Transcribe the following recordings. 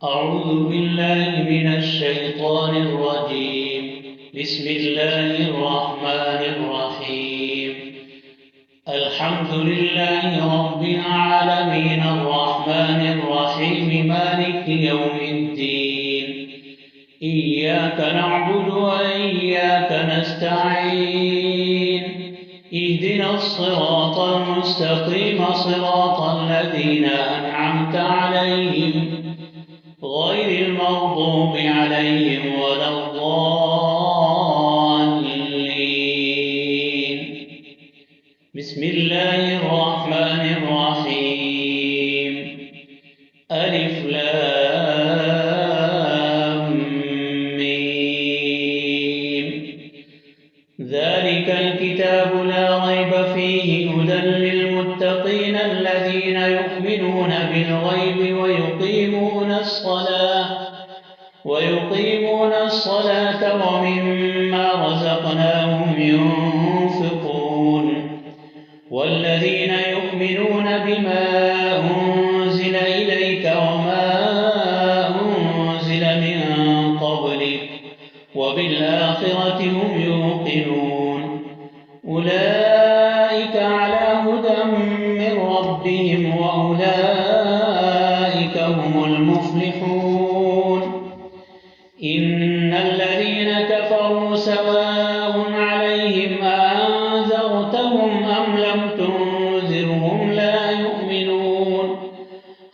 أعوذ بالله من الشيطان الرجيم. بسم الله الرحمن الرحيم. الحمد لله رب العالمين الرحمن الرحيم مالك يوم الدين. إياك نعبد وإياك نستعين. اهدنا الصراط المستقيم صراط الذين أنعمت عليهم غير المغضوب عليهم ولا الضالين. بسم الله الرحمن الرحيم. ألف لام ميم. ذلك الكتاب لا ريب فيه هدى للمتقين الذين يؤمنون بالغيب ويقيمون الصلاة ومما رزقناهم ينفقون. والذين يؤمنون بما أنزل إليك وما أنزل من قبلك وبالآخرة هم يوقنون. أولئك على هدى من ربهم وأولئك هم المفلحون. إن الذين كفروا سواء عليهم أأنذرتهم أم لم تنذرهم لا يؤمنون.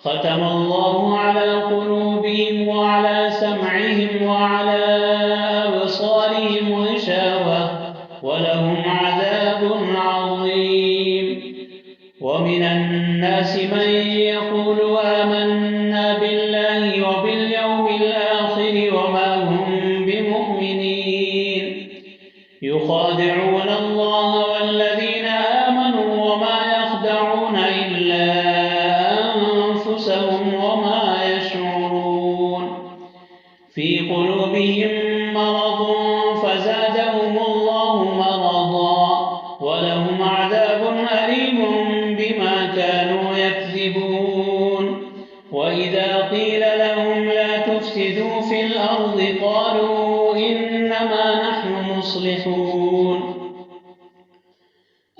ختم الله على قلوبهم وعلى سمعهم وعلى أبصارهم غشاوة ولهم عذاب عظيم. ومن الناس من يقول آمنا بالله وباليوم الآخر وما هم بمؤمنين. يخادعون الله والذين آمنوا وما يخدعون إلا أنفسهم وما يشعرون. في قلوبهم مرض فزادهم الله مرضا ولهم عذاب أليم بما كانوا يكذبون. وإذا قيل لهم لا تفسدوا في الأرض قالوا إنما نحن مصلحون.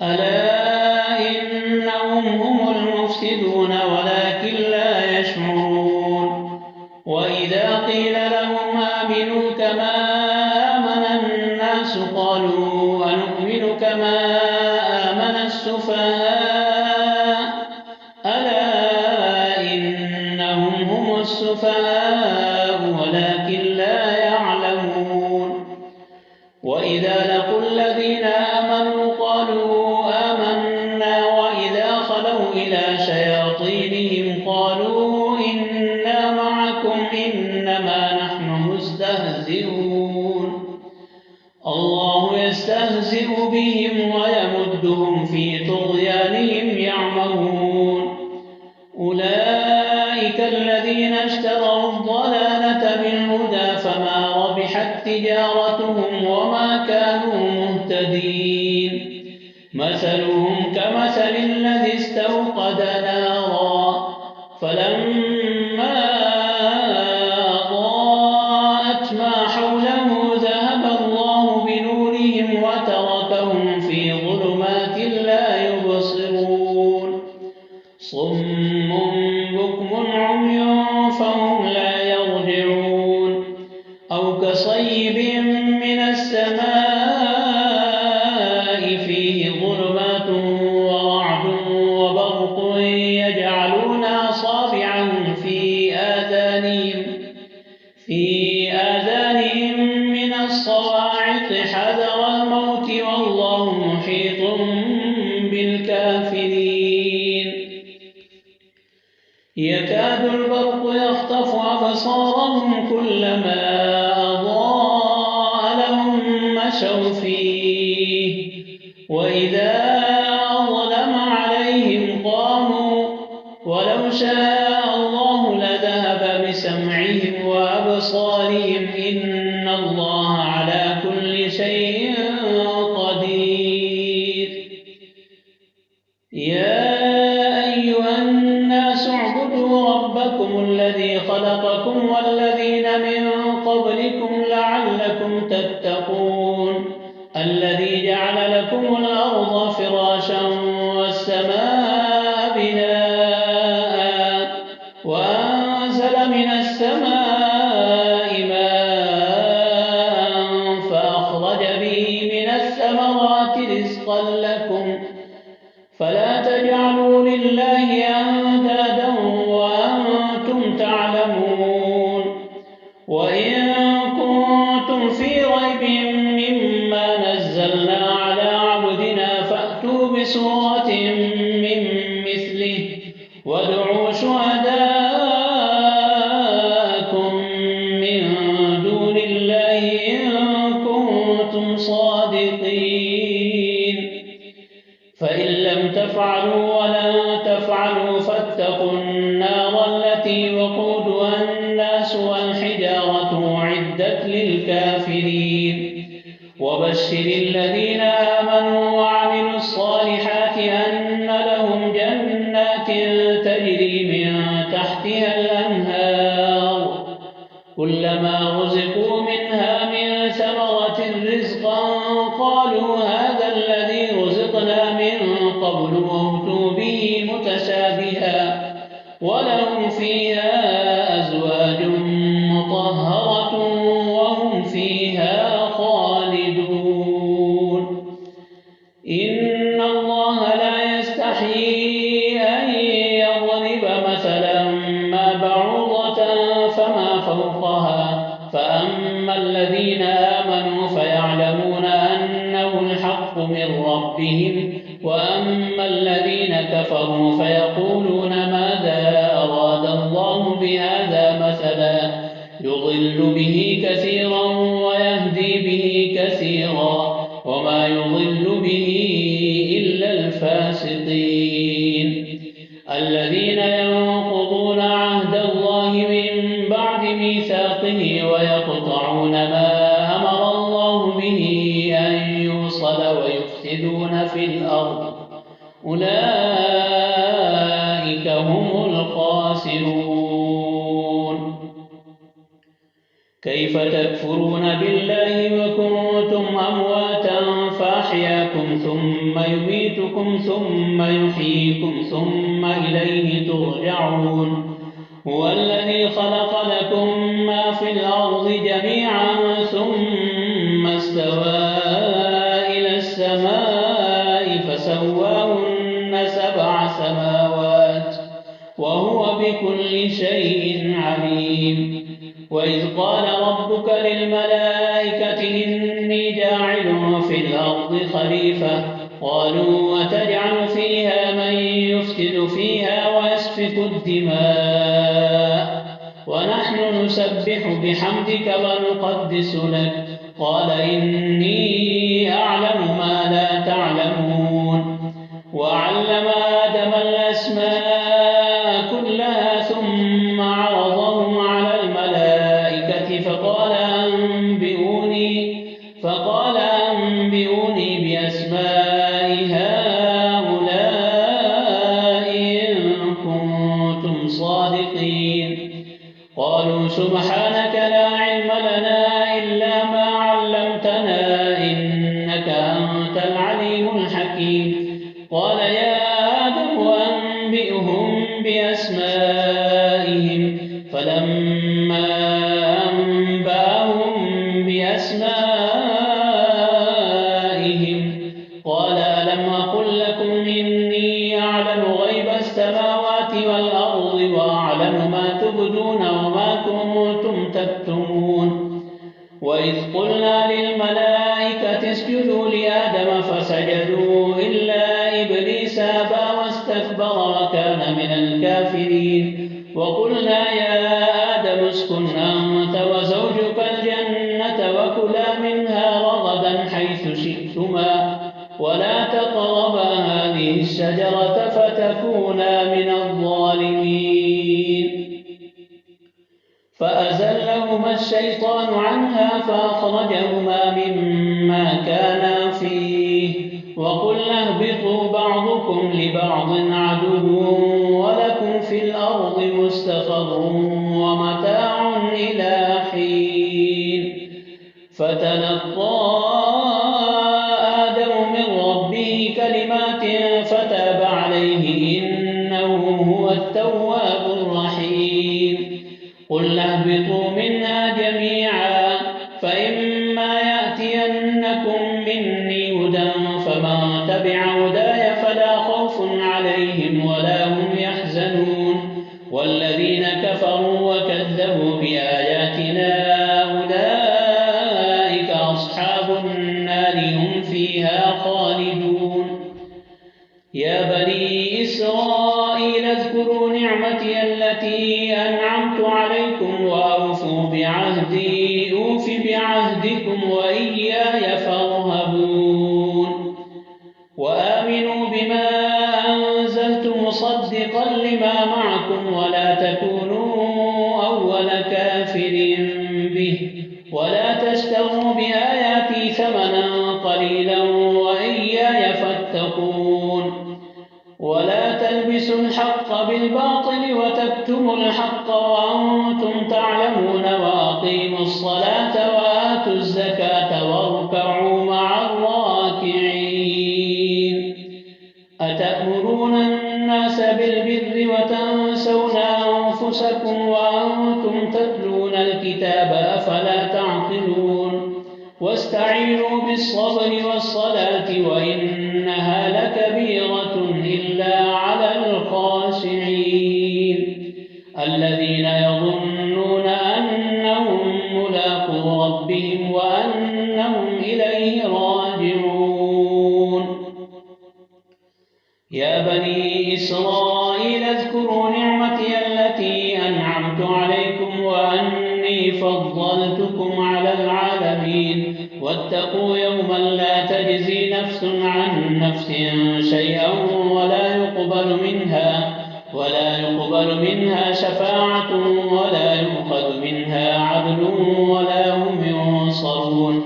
ألا إنهم هم المفسدون ولكن لا يشعرون. وإذا قيل لهم آمنوا كما آمن الناس قالوا أنؤمن كما آمن السفهاء. ألا إنهم هم السفهاء ولكن لا يعلمون. وإذا لقوا الذين آمنوا قالوا آمنا وإذا خلوا إلى شياطينهم قالوا إنا معكم إنما نحن مستهزئون. الله يستهزئ بهم ويمدهم في طغيانهم يعمهون. أولئك الذين اشتروا الضلالة بالهدى فما ربحت تجارتهم وما كانوا مهتدين. مثلهم كمثل الذي استوقد نارا فلما أضاءت ما حوله ذهب الله بنورهم وتركهم في ظلمات لا يبصرون. صم بكم عمي فهم لا يرجعون. أو كصيب من السماء فيه ظلمات ورعد وبرق يجعلون أصابعهم في آذانهم من الصواعق حذر الموت والله محيط بالكافرين. يكاد البرق يخطف أبصارهم كلما أضاء لهم مشوا فيه وإذا أظلم عليهم قاموا. ولو شاء الله لذهب بسمعهم وأبصارهم إن الله على كل شيء قدير. يا أيها الناس اعبدوا ربكم الذي خلقكم الأرض فراشا والسماء بناء وأنزل من السماء ماء فأخرج به من الثمرات رزقا لكم فلا تجعلوا لله أندادا وأنتم تعلمون وإن كنتم في ريب مما نزلنا على عبدنا فأتوا بسورة من مثله وادعوا شهداءكم من دون الله إن كنتم صادقين فإن لم تفعلوا ولن تفعلوا فاتقوا النار التي وقودها الناس والحجارة أعدت للكافرين وبشر الذين آمنوا وعملوا الصالحات أن لهم جنات تجري من تحتها الأنهار كلما رزقوا منها من ثمرة رزقا قالوا هذا الذي رزقنا من قبل وأتوا به متشابها ولهم فيها أزواج مطهرة وهم فيها خالدون إن الله لا يستحيي أن يضرب مثلا ما بعوضة فما فوقها فأما الذين آمنوا فيعلمون أنه الحق من ربهم وأما الذين كفروا فيقولون ماذا أراد الله بهذا مثلا يضل به كثيرا ويهدي به كثيرا وما يضل به إلا الفاسقين الذين ينقضون عهد الله من بعد ميثاقه ويقطعون ما أمر الله به أن يوصل ويفسدون في الأرض أولئك هم الخاسرون كيف تكفرون بالله وكنتم أمواتا فأحياكم ثم يميتكم ثم يحييكم ثم إليه ترجعون هو الذي خلق لكم ما في الأرض جميعا ثم استوى إلى السماء فسواهن 7 سماوات وهو بكل شيء عليم وإذ قال ربك للملائكة إني جاعل في الأرض خليفة قالوا وتجعل فيها من يفسد فيها ويسفك الدماء ونحن نسبح بحمدك ونقدس لك قال إني أعلم ما لا تعلمون وعلم آدم الأسماء كلها ثم عرضهم على الملائكة فقال أنبئوني بأسماء هؤلاء إن كنتم صادقين قالوا سبحانك لا علم لنا إلا ما علمتنا إنك أنت العليم الحكيم قال يا آدم أنبئهم بأسمائهم فلما أنبأهم بأسمائهم قال ألم أقل لكم إني أعلم غيب السماوات والأرض وأعلم ما تبدون وما كنتم تكتمون وإذ قلنا للملائكة اسجدوا لآدم فسجدوا إلا إبليس أبى واستكبر وكان من الكافرين وقلنا يا آدم اسكن أنت وزوجك الجنة وكلا منها رغدا حيث شئتما ولا تقربا هذه الشجرة فتكونا من الظالمين فأزلهما الشيطان عنها فأخرجهما مما كانا فيه وقلنا اهبطوا بعضكم لبعض عدو ولكم في الأرض مستقر ومتاع إلى حين فتلقى آدم من ربه كلمات فتاب عليه إنه هو التواب الرحيم قل اهبطوا منها جميعا فإما يأتينكم مني هدى فمن تبع هداي فلا خوف عليهم ولا هم يحزنون والذين كفروا وكذبوا بآياتنا أولئك أصحاب النار هم فيها خالدون يا بني إسرائيل اذكروا نعمتي التي أنعمت عليكم وأوفوا بعهدي أوف بعهدكم وإياي فارهبون وآمنوا بما أنزلت مصدقا لما معكم ولا تكونوا أول كافر به ولا تشتروا بآياتي ثمنا قليلا وإياي فاتقون ولا تلبسوا الحق بالباطل وتكتموا الحق وأنتم تعلمون وأقيموا الصلاة وآتوا الزكاة واركعوا مع الراكعين أتأمرون الناس بالبر وتنسون أنفسكم وأنتم تتلون الكتاب أفلا تعقلون واستعينوا بالصبر والصلاة وإنها لكبيرة إلا على الخاشعين الذين يظنون أنهم ملاقو ربهم وأنهم إليه راجعون يا بني إسرائيل اذكروا نعمتي التي أنعمت عليكم وأني فضلتكم على العالمين واتقوا يوما لا تجزي نفس عن نفس شيئا ولا يقبل منها شفاعة ولا يؤخذ منها عدل ولا هم ينصرون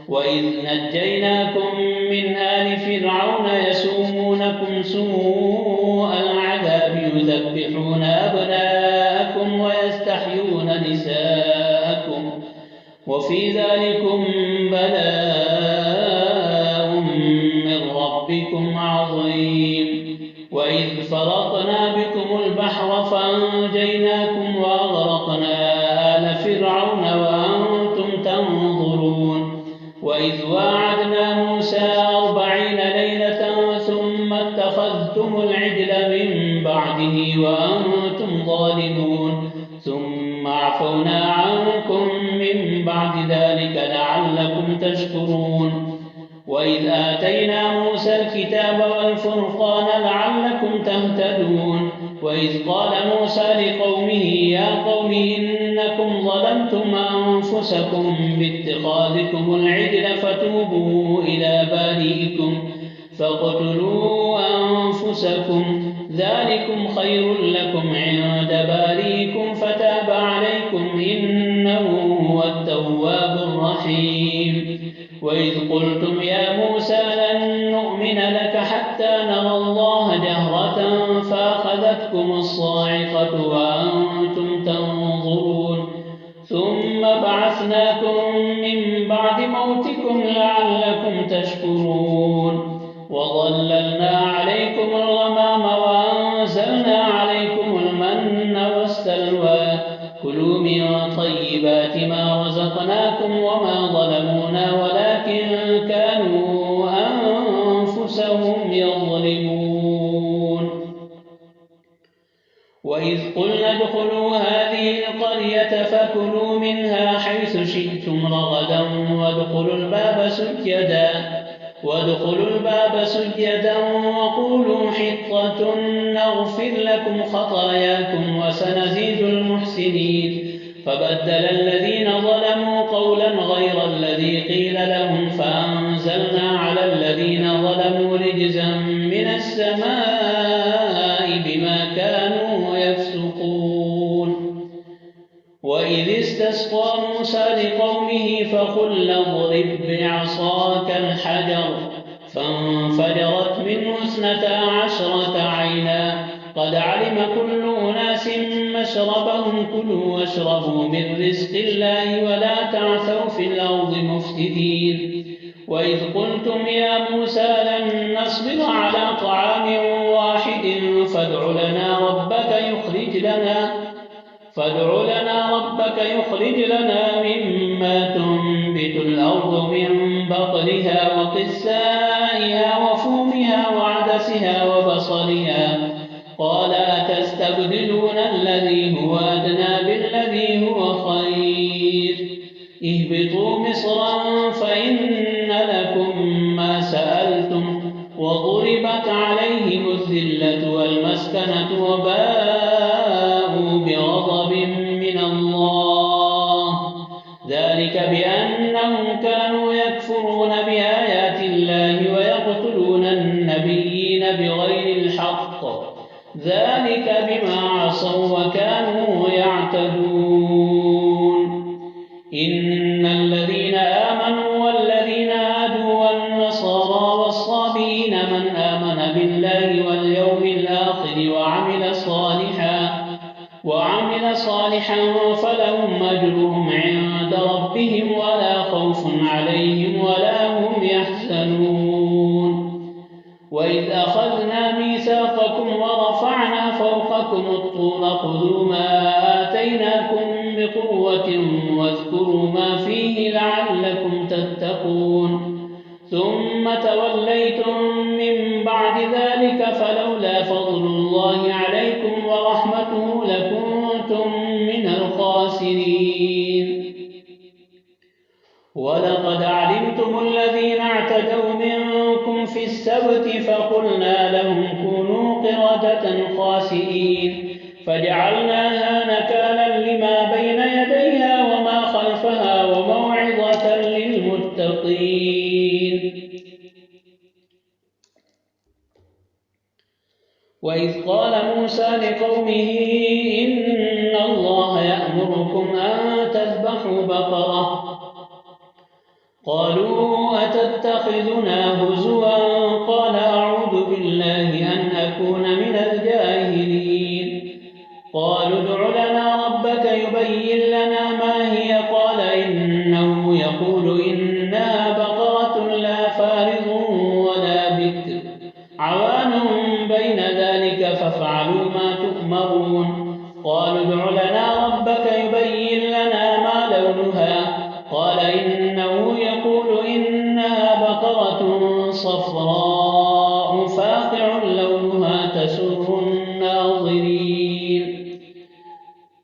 وإذ نجيناكم من آل فرعون يسومونكم سوء العذاب يذبحون أبناءكم ويستحيون نساءكم وفي ذلكم بلاء من ربكم عظيم وإذ فرقنا بكم البحر فأنجيناكم وأغرقنا آل فرعون وأنتم تنظرون وإذ واعدنا موسى 40 ليلة ثم اتخذتم العجل من بعده وأنتم ظالمون ثم عفونا عنكم من بعد ذلك لعلكم تشكرون وإذ آتينا موسى الكتاب والفرقان لعلكم تهتدون وإذ قال موسى لقومه يا قوم إنكم ظلمتم أنفسكم باتخاذكم العجل فتوبوا إلى بارئكم فاقتلوا أنفسكم ذلكم خير لكم عند بارئكم فتاب عليكم إنه هو التواب الرحيم وإذ قلتم يا موسى لن نؤمن لك حتى نرى الله جهرة فأخذتكم الصاعقة وأنتم تنظرون ثم بعثناكم من بعد موتكم لعلكم تشكرون وظللنا عليكم الغمام وأنزلنا عليكم المن والسلوى كلوا من طيبات ما رزقناكم وما ظلمونا ولكن كانوا أنفسهم يظلمون وإذ قلنا ادخلوا هذه القرية فكلوا منها حيث شئتم رغدا وادخلوا الباب سجدا وقولوا حطة نغفر لكم خطاياكم وسنزيد المحسنين فبدل الذين ظلموا قولا غير الذي قيل لهم فأنزلنا على الذين ظلموا رجزا من السماء بما كانوا يفسقون وإذ استسقى موسى لقومه فقل اضرب بعصاك الحجر فانفجرت منه 12 عينا قد علم كل أناس مشربهم كلوا واشربوا من رزق الله ولا تعثوا في الأرض مفسدين وإذ قلتم يا موسى لن نصبر على طعام واحد فادع لنا ربك يخرج لنا مما تنبت الأرض من بقلها وقثائها وفومها وعدسها وبصلها قال أتستبدلون الذي هو أدنى بالذي هو خير اهبطوا مصرا فإن لكم ما سألتم وضربت عليهم الذلة والمسكنة وباءوا بغضب من الله ذلك بأنهم كانوا يكفرون بآيات الله ويقتلون النبيين بغير الحق ذلك بما عصوا وكانوا يعتدون إن الذين آمنوا والذين هادوا والنصارى والصابئين من آمن بالله واليوم الآخر وعمل صالحا فلهم أجرهم عند ربهم ولا خوف عليهم ولا هم يحزنون وإذ أخذنا ميثاقكم ورفعنا فوقكم الطور خذوا ما آتيناكم بقوة واذكروا ما فيه لعلكم تتقون ثم توليتم من بعد ذلك فلولا فضل الله عليكم ورحمته لكنتم من الخاسرين ولقد علمتم الذين اعتدوا منكم في السبت فقلنا لهم كونوا قردة خاسئين فجعلناها نكالا لما بين يديها وما خلفها وموعظة للمتقين وإذ قال موسى لقومه إن الله يأمركم أن تذبحوا بقرة قالوا أتتخذنا هزوا قال أعوذ بالله أن أكون من الجاهلين قالوا ادع لنا ربك يبين لنا ما هي قال إنه يقول إنها بقرة لا فارض ولا بكر عوان بين ذلك فافعلوا ما تؤمرون قالوا ادع لنا ربك يبين لنا ما لونها قال إنه يقول إنها بقرة صفراء فاقع لونها تسر الناظرين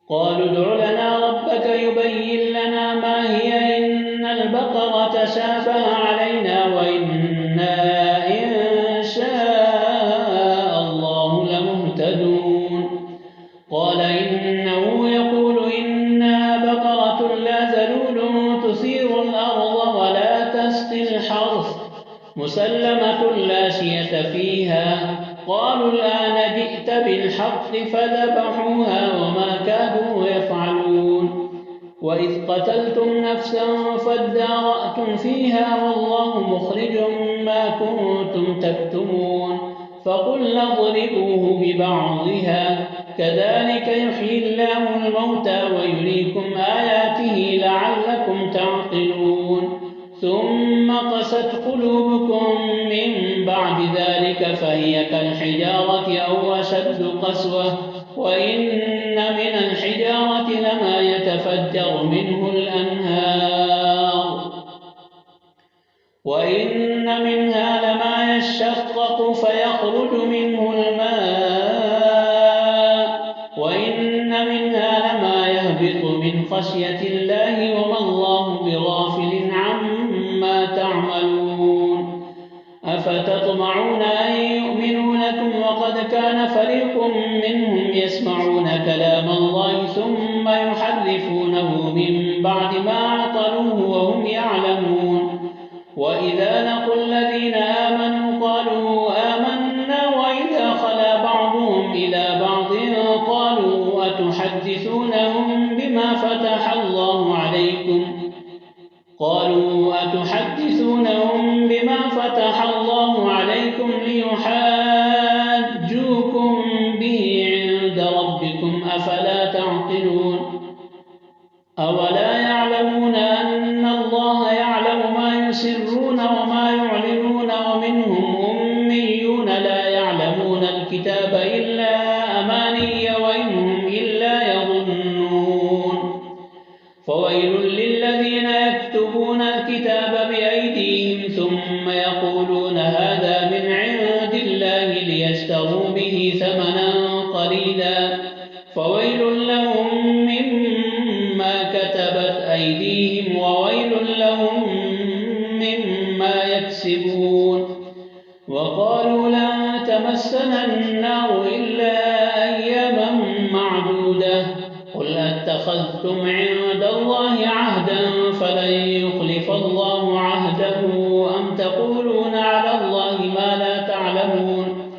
قالوا ادع لنا ربك يبين لنا ما هي إن البقرة تشابه علينا وإنا إن شاء الله لمهتدون قال إنه يقول إنها بقرة لا ذلول تثير الأرض ولا تسقي الحرث مسلمة لا شية فيها قالوا الآن جئت بالحق فذبحوها وما كادوا يفعلون وإذ قتلتم نفسا فادارأتم فيها والله مخرج ما كنتم تكتمون فقلنا اضربوه ببعضها كذلك يحيي الله الموتى ويريكم آياته لعلكم تعقلون ثم قست قلوبكم من بعد ذلك فهي كالحجارة أو أشد قسوة وإن من الحجارة لما يتفجر منه الأنهار وإن منها لما يشقق فيخرج منه الماء وإن منها لما يهبط من خشية الله وما الله بغافل عما تعملون أفتطمعون أن يؤمنوا لكم وقد كان فريق منهم يسمعون كلام الله ثم يحرفونه من بعد ما عقلوه وهم يعلمون وإذا لقوا الذين آمنوا قالوا آمنا وإذا خلا بعضهم إلى بعض قالوا أتحدثونهم بما فتح الله عليكم ليحاجوكم به عند ربكم أفلا تعقلون أولا يعلمون أن الله يعلم ما يسرون الكتاب إلا أماني وإن هم إلا يظنون فويل للذين يكتبون الكتاب بأيديهم ثم يقولون هذا من عند الله ليشتروا به ثمنا قليلا فويل لهم مما كتبت أيديهم وويل لهم مما يكسبون وقالوا لن تمسنا النار إلا أياما معدودة قل أتخذتم عند الله عهدا فلن يخلف الله عهده أم تقولون على الله ما لا تعلمون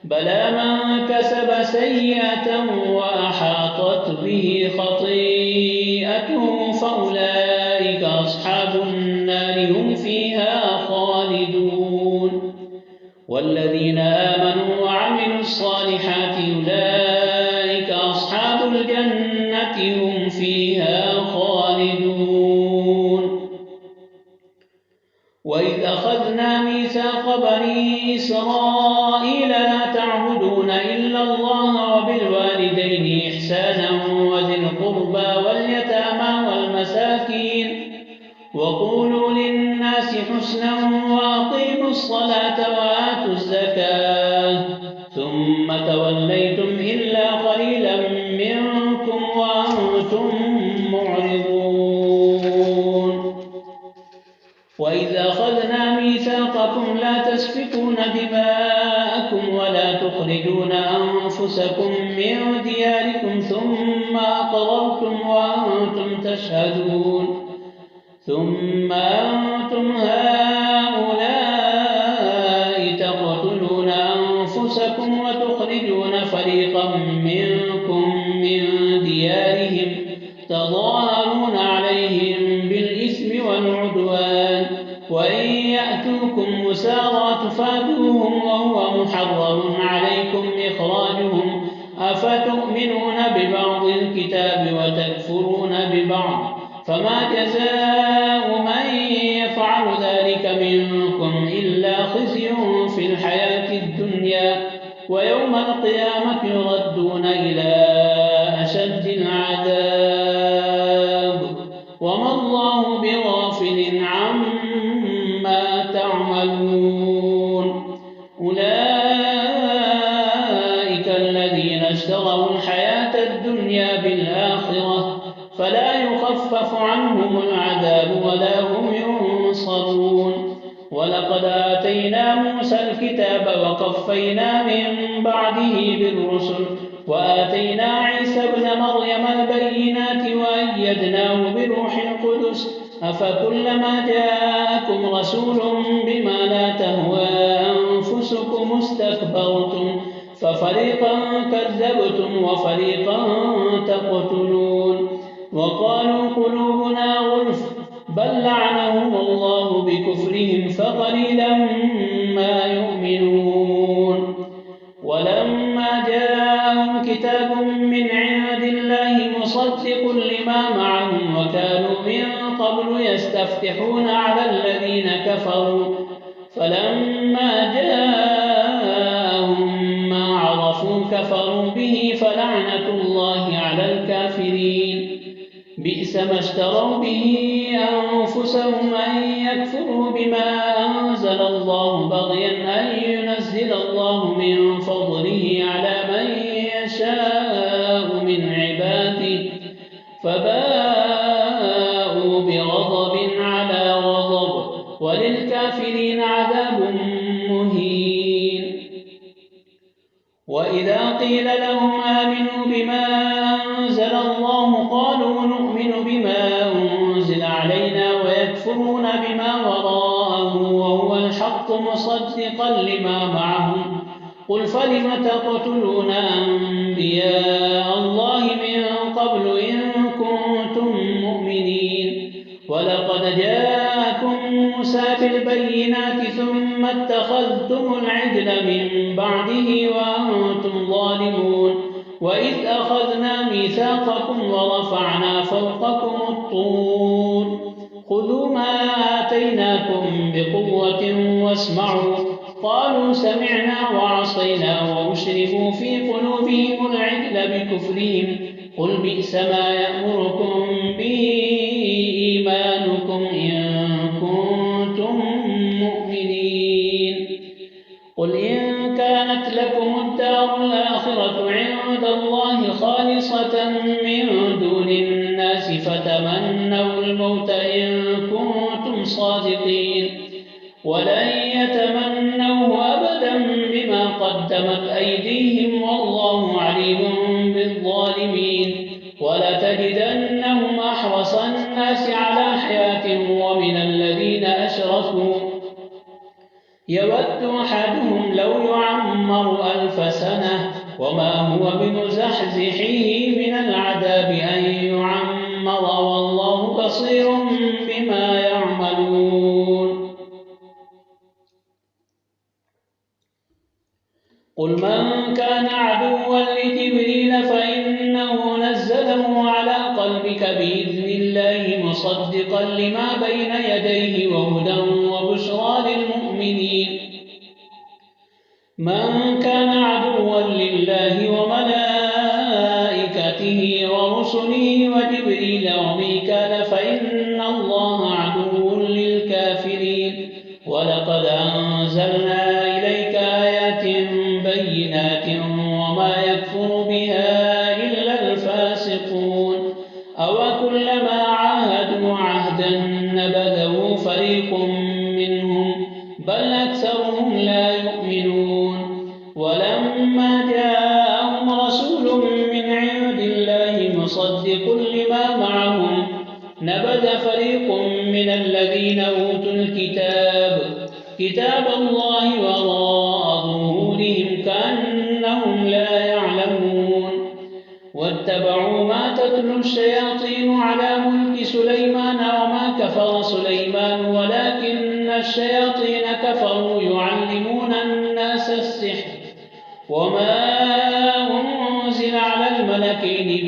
بلى من كسب سيئة وأحاطت به خطيئته فأولئك أصحاب النار هم فيها خالدون والذين آمنوا وعملوا الصالحات أولئك أصحاب الجنة هم فيها خالدون وإذ أخذنا ميثاق بني إسرائيل لا تعبدون إلا الله وبالوالدين إحسانا وذي القربى واليتامى والمساكين وقولوا للناس حسنا وأقيموا الصلاة وآتوا الزكاة ثم توليتم إلا قليلا منكم وأنتم معرضون وإذ أخذنا ميثاقكم لا تسفكون دماءكم ولا تخرجون أنفسكم من دياركم ثم أقررتم وأنتم تشهدون ثم أنتم هؤلاء تقتلون أنفسكم وتخرجون فريقا منكم من ديارهم تظاهرون عليهم بالإثم والعدوان وإن يأتوكم مسارى تفادوهم وهو محرم عليكم إخراجهم أفتؤمنون ببعض الكتاب وتكفرون ببعض فما جزاء من يفعل ذلك منكم إلا خزي في الحياة الدنيا ويوم القيامة يردون إلى أشد العذاب وما الله بغافل عما تعملون أولئك الذين اشتروا الحياة الدنيا بالآخرة فلا يخفف عنهم العذاب ولا هم ينصرون ولقد آتينا موسى الكتاب وقفينا من بعده بالرسل وآتينا عيسى ابن مريم البينات وأيدناه بروح القدس أفكلما جاءكم رسول بما لا تهوى أنفسكم استكبرتم ففريقا كذبتم وفريقا تقتلون وقالوا قلوبنا غلف بل لعنهم الله بكفرهم فقليلا ما يؤمنون ولما جاءهم كتاب من عند الله مصدق لما معهم وكانوا من قبل يستفتحون على الذين كفروا فلما جاءهم ما عرفوا كفروا به فلعنة الله على الكافرين بئس ما اشتروا به أنفسهم أن يكفروا بما أنزل الله بغيا أن ينزل الله من فضله على من يشاء من عباده فباءوا بغضب على غضب وللكافرين عذاب مهين وإذا قيل لهم آمنوا بما أنزل الله قالوا نؤمن بما أنزل علينا ويكفرون بما وراءه وهو الحق مصدقا لما معهم قل فلم تقتلون أنبياء الله من قبل إن كنتم مؤمنين ولقد جاءكم موسى بالبينات ثم اتخذتم العجل من بعده وأنتم ظالمون وإذ أخذنا ميثاقكم ورفعنا فوقكم الطور خذوا ما آتيناكم بقوة واسمعوا قالوا سمعنا وعصينا وأشربوا في قلوبهم العجل بكفرهم قل بئس ما يأمركم به إيمانكم إن كنتم مؤمنين قل إن كانت لكم الدار الآخرة عند الله خالصة من دون الناس فتمنوا الموت إن كنتم صادقين ولن يتمنوه أبدا بما قدمت أيديهم والله عليم بالظالمين ولتجدنهم أحرص الناس على حياة ومن الذين أشركوا يود أحدهم لو يعمر 1000 سنة وما هو بمزحزحه من العذاب أن يعمر والله بصير بما يعملون قل من كان عدوا لجبريل فإنه نزله على قلبك بإذن الله مصدقا لما بين يديه وهدى وبشرى للمؤمنين من كان عدوا لله وملائكته ورسله وجبريل وميكال فإن الله عدو للكافرين ولقد أنزلنا إليك آيات بينات وما يكفر بها إلا الفاسقون أوكلما عاهدوا عهدا نبذه فريق منهم بل أكثرهم لا يؤمنون ولما جاءهم رسول من عند الله مصدق لما معهم نبذ فريق من الذين أوتوا كتاب الله وراء ظهورهم كأنهم لا يعلمون واتبعوا ما تتلو الشياطين على ملك سليمان وما كفر سليمان ولكن الشياطين كفروا يعلمون الناس السحر وما أنزل على الملكين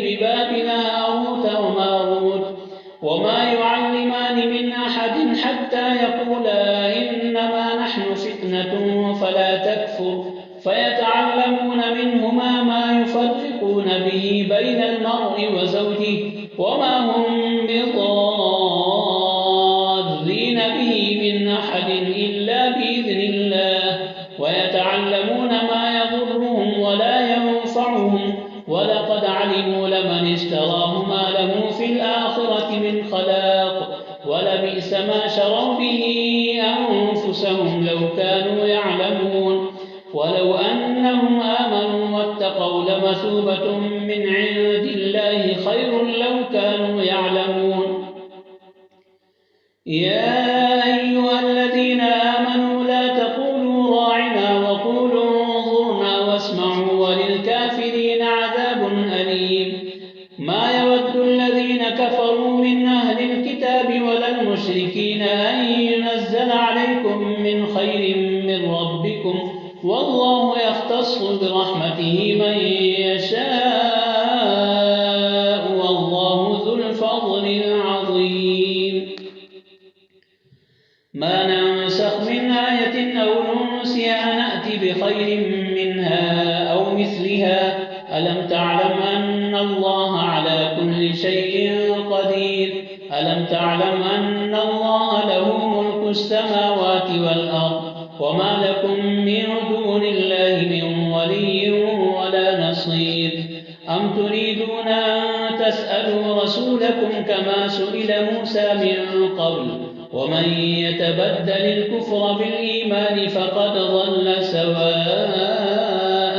ببابل هاروت وماروت وما يعلمان من أحد حتى يقولا إنما نحن فتنة فلا تكفر فيتعلمون منهما ما يفرقون به بين المرء وزوجه وما هم بضارين به من أحد إلا بإذن الله ويتعلمون ما يضرهم ولا ينفعهم ولقد علموا لمن اشتراه ما له في الآخرة من خلاق ولبئس ما شروا به أنفسهم لو كانوا يعلمون ولو أنهم آمنوا واتقوا لمثوبة من عند الله خير لو كانوا يعلمون يا أيها الذين آمنوا لا تقولوا راعنا وقولوا انظرنا واسمعوا وللكافرين عذاب أليم ما يود الذين كفروا من أهل الكتاب ولا المشركين أن ينزل عليكم من خير من ربكم والله يختص برحمته من يشاء والله ذو الفضل العظيم ما ننسخ من آية أو ننسها نأتي بخير منها أو مثلها ألم تعلم أن الله على كل شيء قدير ألم تعلم أن الله له ملك السماوات والأرض وما لكم من دون الله من ولي ولا نصير أم تريدون أن تسألوا رسولكم كما سئل موسى من قبل ومن يتبدل الكفر بالإيمان فقد ضل سواء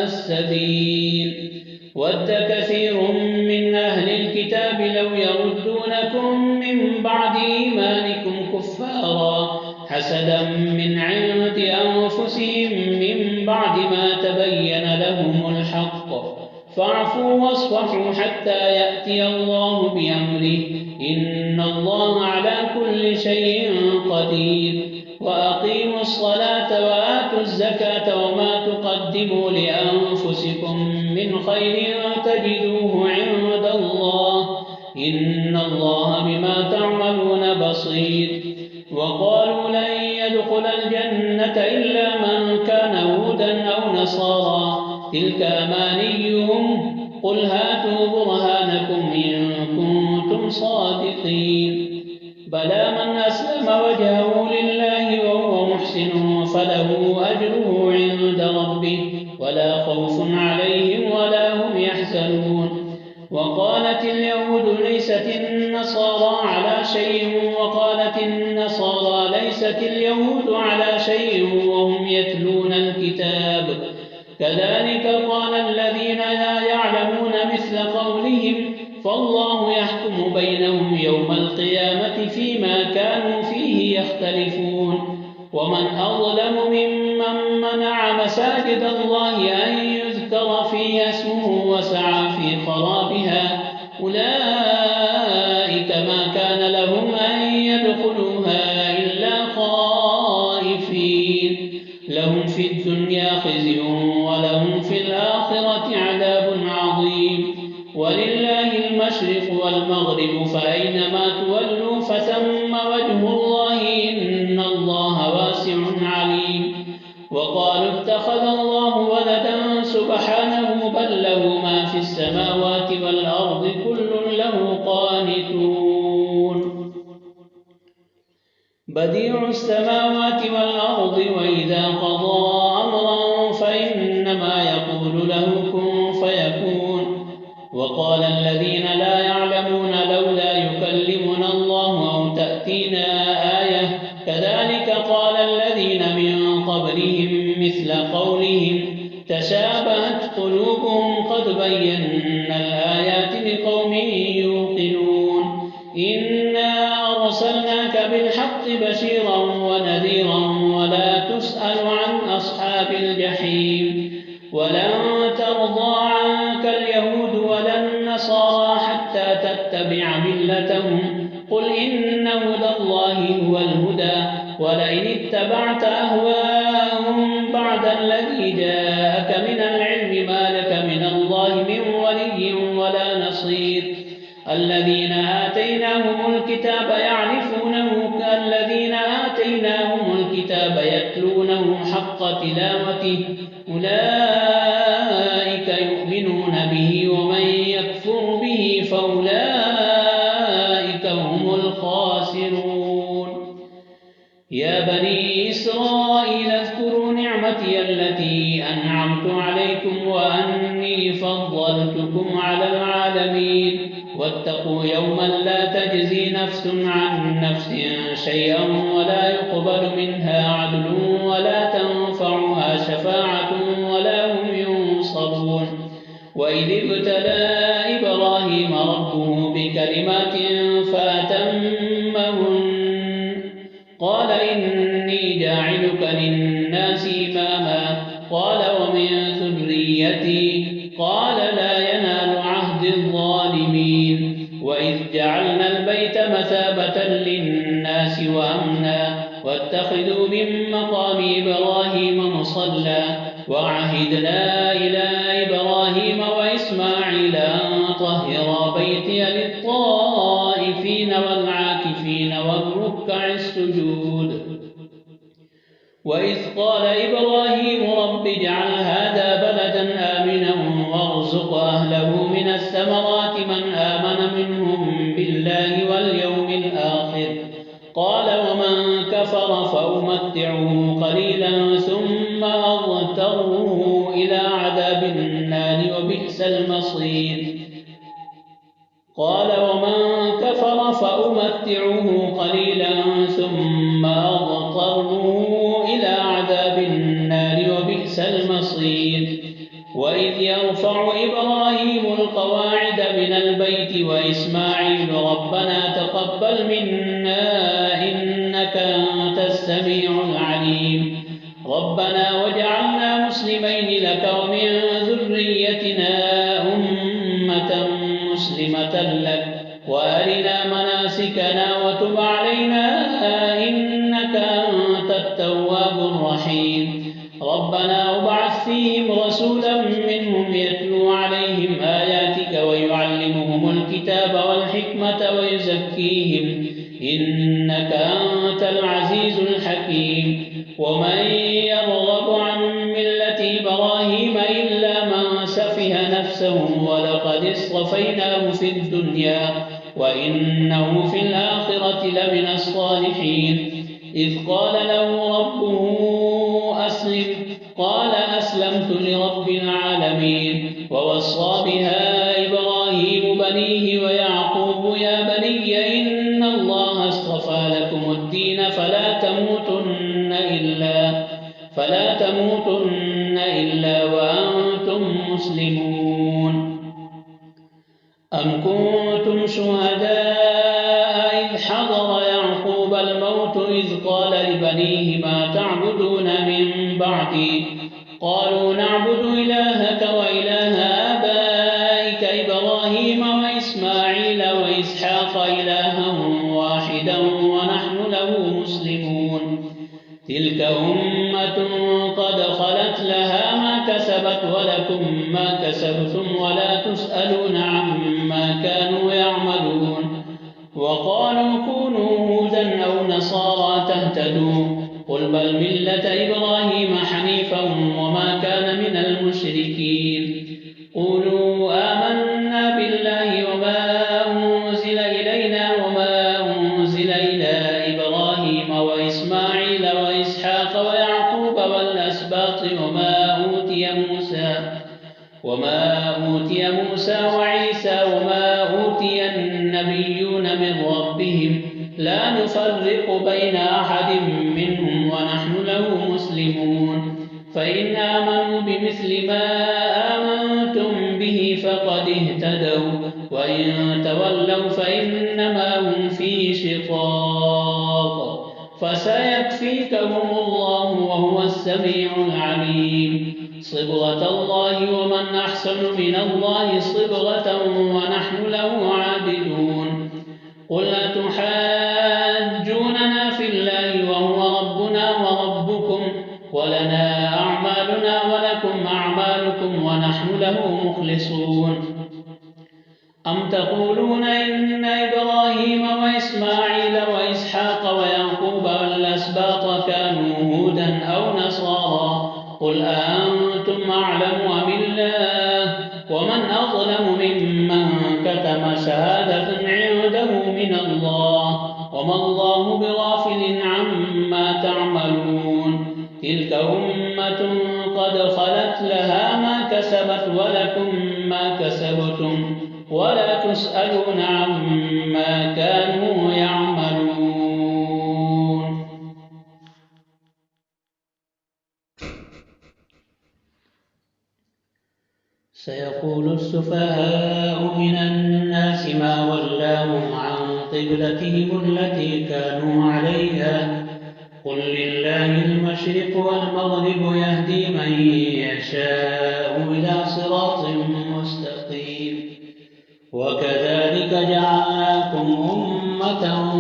السبيل ود كثير من أهل الكتاب لو يردونكم من بعد إيمانكم كفارا حسدا من عند أنفسهم من بعد ما تبين لهم الحق فاعفوا واصفحوا حتى يأتي الله بأمره إن الله على كل شيء قدير وأقيموا الصلاة وآتوا الزكاة وما تقدموا لأنفسكم من خير تجدوه عند الله إن الله بما تعملون بصير وقالوا لن يدخل يدخل الجنة إلا من كان هودا أو نصارى تلك أمانيهم قل هاتوا برهانكم إن كنتم صادقين بلى من أسلم وجهه لله وهو محسن فله أجره عند ربه ولا خوف عليهم ولا هم يحزنون وقالت اليهود ليست النصارى على شيء وقالت النصارى ليست اليهود على شيء وهم يتلون الكتاب كذلك قال الذين لا يعلمون مثل قولهم فالله يحكم بينهم يوم القيامة فيما كانوا فيه يختلفون ومن أظلم ممن منع مساجد الله أن يذكر فيها اسمه وسعى في خرابها أولئك ما كان لهم أن يدخلوها إلا خائفين لهم في الدنيا خزي ولهم في الآخرة عذاب عظيم ولله المشرق والمغرب فأينما تولوا فثم وجه الله إن الله واسع عليم وقالوا اتخذ الله ولدا سبحانه بل له ما في السماوات والأرض كل له قانتون بديع السماوات والأرض وإذا قضى أمرا فإنما يقول له كن فيكون وقال الذين لا يعلمون لولا يكلمنا الله أو تأتينا آية كذلك قال الذين من قبلهم مثل قولهم تشابهت قلوبهم قد بينا الآيات لقوم يوقنون إنا أرسلناك بالحق بشيرا ونذيرا ولا تسأل عن أصحاب الجحيم ولن ترضى عنك اليهود ولا النصارى حتى تتبع ملتهم قل إن هدى الله هو الهدى ولئن اتبعت أهواءهم بعد الذي جاءك من العلم ما لك من الله من ولي ولا نصير الذين آتيناهم الكتاب يعرفونه كالذين آتيناهم الكتاب يتلونه حق تلاوته أولئك يؤمنون به ومن يكفر به فأولئك هم الخاسرون يا بني إسرائيل اذكروا نعمتي التي أنعمت عليكم وأني فضلتكم على العالمين واتقوا يوما لا تجزي نفس عن نفس شيئا ولا يقبل منها عدل ولا تنفعها شفاعة ولا هم ينصرون وإذ ابتلى إبراهيم ربه بكلمات فأتمهن قال إني جاعلك للناس إماما قال ومن ذريتي قال لا ينال عهد الظالمين وإذ جعلنا البيت مثابة للناس وأمنا واتخذوا من مقام إبراهيم مصلى وعهدنا إلى إبراهيم وإسماعيل أن طهرا بيتي للطائفين والعاكفين والركع السجود وإذ قال إبراهيم رب اجعل هذا بلدا آمنا وارزق أهله من الثمرات من آمن منهم بالله واليوم الآخر قال ومن كفر فأمتعه قليلا ثم أضطره إلى عذاب النار وبئس المصير قال ومن كفر فأمتعه قليلا ثم أضطره إلى عذاب النار وبئس المصير وإذ يرفع إبراهيم القواعد من البيت وإسماعيل ربنا تقبل منا إنك أنت السميع العليم ربنا واجعلنا مسلمين لك ومن ذريتنا أمة مسلمة لك وأرنا مناسكنا وتب علينا إنك أنت التواب الرحيم ربنا وابعث فيهم رسولا منهم يتلو عليهم آياتك ويعلمهم الكتاب والحكمة ويزكيهم إنك أنت العزيز الحكيم ومن يرغب عن ملة إبراهيم إلا من سفه نفسه ولقد اصطفيناه في الدنيا وإنه في الآخرة لمن الصالحين إذ قال له ربه أسلم قال أسلمت لرب العالمين ووصى بها إبراهيم بنيه ويعقوب يا بني إن الله اصطفى لكم الدين فلا تموتن إلا وأنتم مسلمون أم كنتم شهداء إذ حضر يعقوب الموت إذ قال لبنيه ما تعبدون من بعدي قالوا نعبد إلهك وإله آبائك إبراهيم وإسماعيل وإسحاق إلها واحدا ونحن له مسلمون تلك أمة قد خلت لها ما كسبت ولكم ما كسبتم ولا تسألون عما كانوا يعملون وقالوا كونوا هودا أو نصارى تهتدوا قل بل ملة إبراهيم حنيفا وما كان من المشركين قولوا آمنا بالله وما أنزل إلينا وما أنزل إلى إبراهيم وإسماعيل وإسحاق ويعقوب والأسباط وما أوتي موسى وعيسى وما أوتي النبيون من ربهم لا نفرق بين أحد منهم ونحن له مسلمون فإن آمنوا بمثل ما آمنتم به فقد اهتدوا وإن تولوا فإنما هم في شقاق فسيكفيكهم الله وهو السميع العليم صبغة الله ومن أحسن من الله صبغة ونحن له عابدون قل أتحاجوننا في الله وهو ربنا وربكم ولنا أعمالنا ولكم أعمالكم ونحن له مخلصون أم تقولون إن إبراهيم وإسماعيل وإسحاق ويعقوب والأسباط كانوا هودا أو نصارى قل أأنتم أعلم أم الله ومن أظلم ممن كتم شهادة عنده من الله وما الله بغافل عما تعملون تلك أمة قد خلت لها ما كسبت ولكم ما كسبتم ولا تسألون عما كانوا يعملون سيقول السفهاء من الناس ما ولاهم عن قبلتهم التي كانوا عليها قل لله المشرق والمغرب يهدي من يشاء إلى صراط مستقيم وكذلك جعلناكم أمة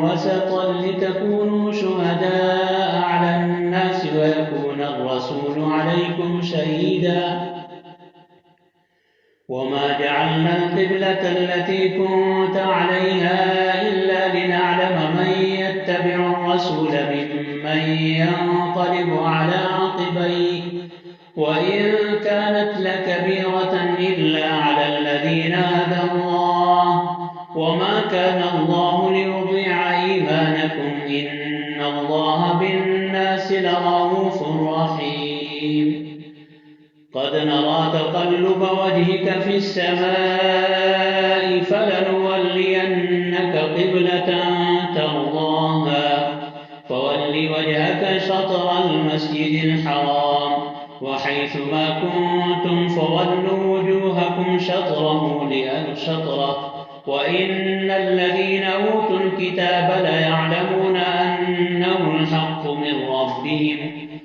وسطا لتكونوا شهداء على الناس ويكون الرسول عليكم شهيدا وما جعلنا القبلة التي كنت عليها إلا لنعلم من يتبع الرسول ممن ينقلب على عقبيه وإن كانت لكبيرة إلا على الذين هدى الله وما كان الله ليضيع إيمانكم إن الله بالناس لرءوف رحيم قد نرى تقلب وجهك في السماء فلنولينك قبلة ترضاها فول وجهك شطر المسجد الحرام وحيث ما كنتم فولوا وجوهكم شطره وإن الذين أوتوا الكتاب ليعلمون أنه الحق من ربهم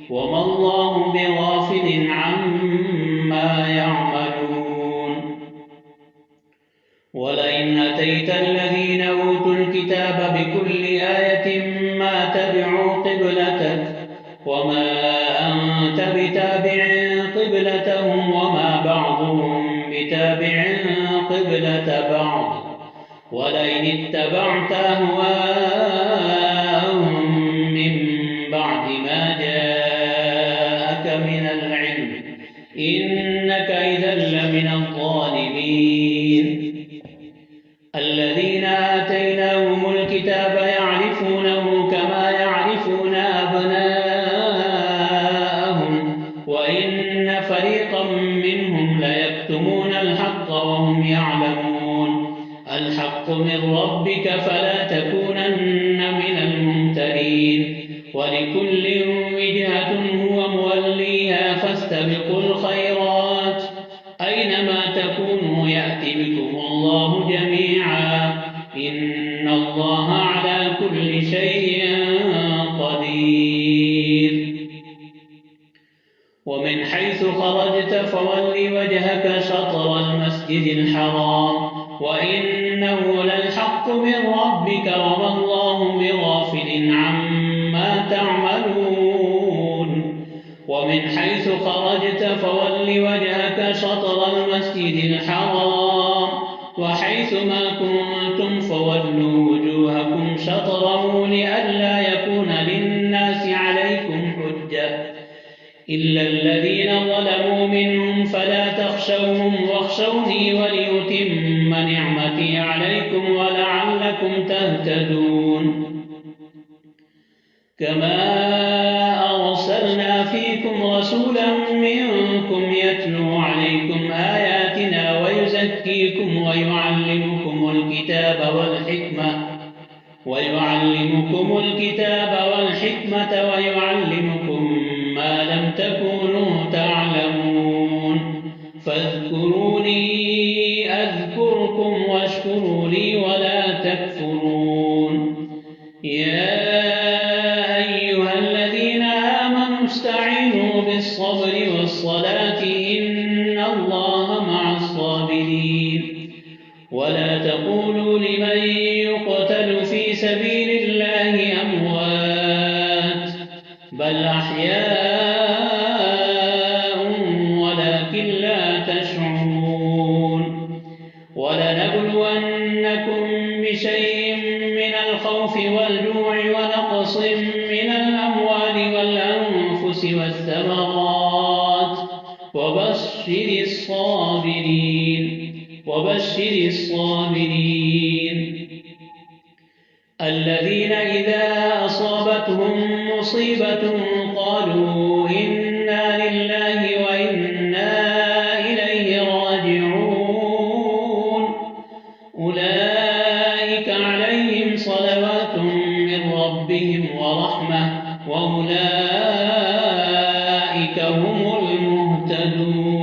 وما الله بغافل عما يعملون ولئن أتيت الذين أوتوا الكتاب بكل آية ما تبعوا قبلتك وما أنت بتابع قبلتهم وما بعضهم بتابع قبلة قبلة بعض ولئن اتبعت أهواءهم من بعد ما جاءك من العلم إنك إذا لمن الظالمين. الذين آتيناهم الكتاب يعرفونه كما يعرفون أبناءهم وإن فريقا منهم ليكتمون الحق وهم يعلمون. الحق من ربك فلا تكونن من الممترين. ولكل وجهة هو موليها فاستبقوا الخيرات أينما تكونوا يأت بكم الله جميعا إن الله على كل شيء قدير. ومن حيث خرجت فول وجهك شطر المسجد الحرام وإنه للحق من ربك وما الله بغافل عما تعملون. ومن حيث خرجت فول وجهك شطر المسجد الحرام وحيث ما كنتم فولوا وجوهكم شطره لئلا يكون للناس عليكم حجة إلا الذين ظلموا منهم فلا تخشوهم واخشوني وليتم نعمتي عليكم ولعلكم تهتدون. كما أرسلنا فيكم رسولا منكم يتلو عليكم آياتنا ويزكيكم ويعلمكم الكتاب والحكمة ويعلمكم ما لم تكونوا تعلمون. فاذكروني أذكركم واشكروا لي ولا تكفرون. يا أيها الذين آمنوا استعينوا بالصبر والصلاة إن الله مع الصابرين. ولا تقولوا لمن يقتل في سبيل الله أموات بل أحياء ولكن لا تشعرون. ولنبلونكم بشيء من الخوف والجوع ونقص من الأموال والأنفس والثمرات وبشر الصابرين الذين إذا أصابتهم مصيبة قالوا إنا لله وإنا إليه راجعون. أولئك عليهم صلوات من ربهم ورحمة وأولئك هم المهتدون.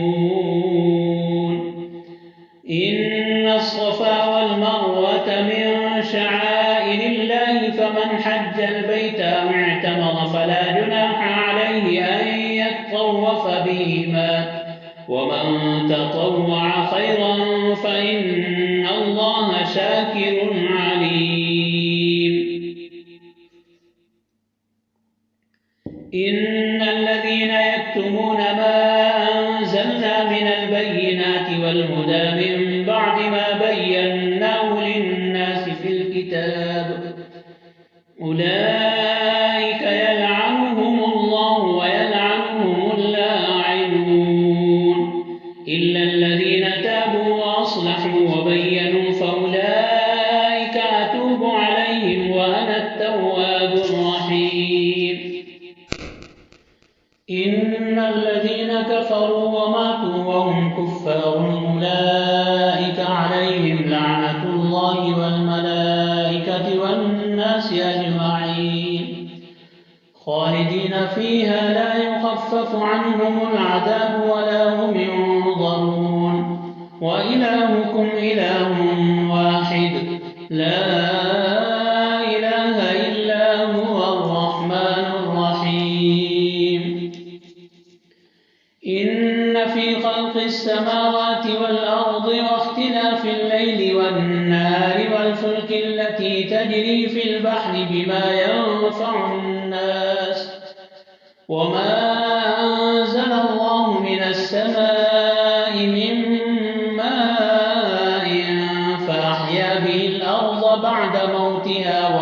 إن الصفا والمروة من شعائر الله فمن حج البيت أو اعتمر فلا جناح عليه أن يطوف بهما ومن تطوع خيرا فإن الله شاكر عليم. إن الذين يكتمون ما أنزلنا من البينات والهدى من بعد ما بيناه للناس في الكتاب أولئك يلعنهم الله ويلعنهم اللاعنون إلا الذين تابوا وأصلحوا وبينوا فأولئك أتوب عليهم وأنا التواب الرحيم. إن الذين كفروا وماتوا وهم كفار أولئك عليهم لعنة الله والملائكة والناس أجمعين خالدين فيها لا يخفف عنهم العذاب ولا هم ينظرون. وإلهكم إله واحد لا إله إلا هو الرحمن الرحيم. إن في خلق السماوات والأرض واختلاف الليل والنهار والفلك التي تجري في البحر بما ينفع الناس وما أنزل الله من السماء من ماء هذه الأرض بعد موتها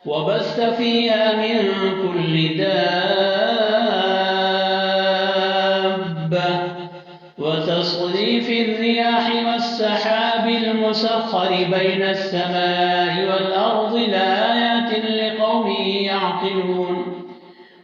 وبث فيها من كل دابة وتصريف الرياح والسحاب المسخر بين السماء والأرض لآيات لقوم يعقلون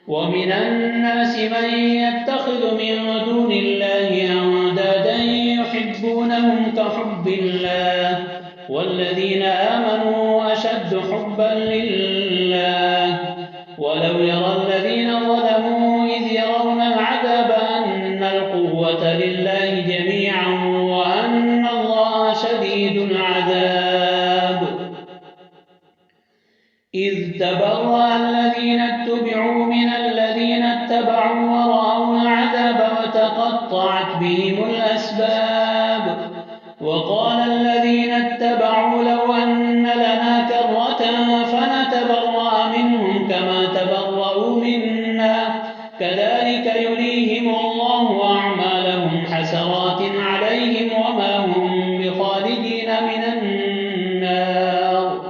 ومن الناس من يتخذ من دون الله أندادا يحبونهم كحب الله والذين آمنوا أشد حبا لله ولو يرى الذين ظلموا إذ يرون العذاب أن القوة لله جميعا وأن الله شديد العذاب إذ تبرأ الذين اتبعوا من الذين اتبعوا ورأوا العذاب وتقطعت بهم الأسباب وقال الذين اتبعوا لو أن لنا كرة فنتبرأ منهم كما تبرأوا منا كذلك يريهم الله أعمالهم حسرات عليهم وما هم بخالدين من النار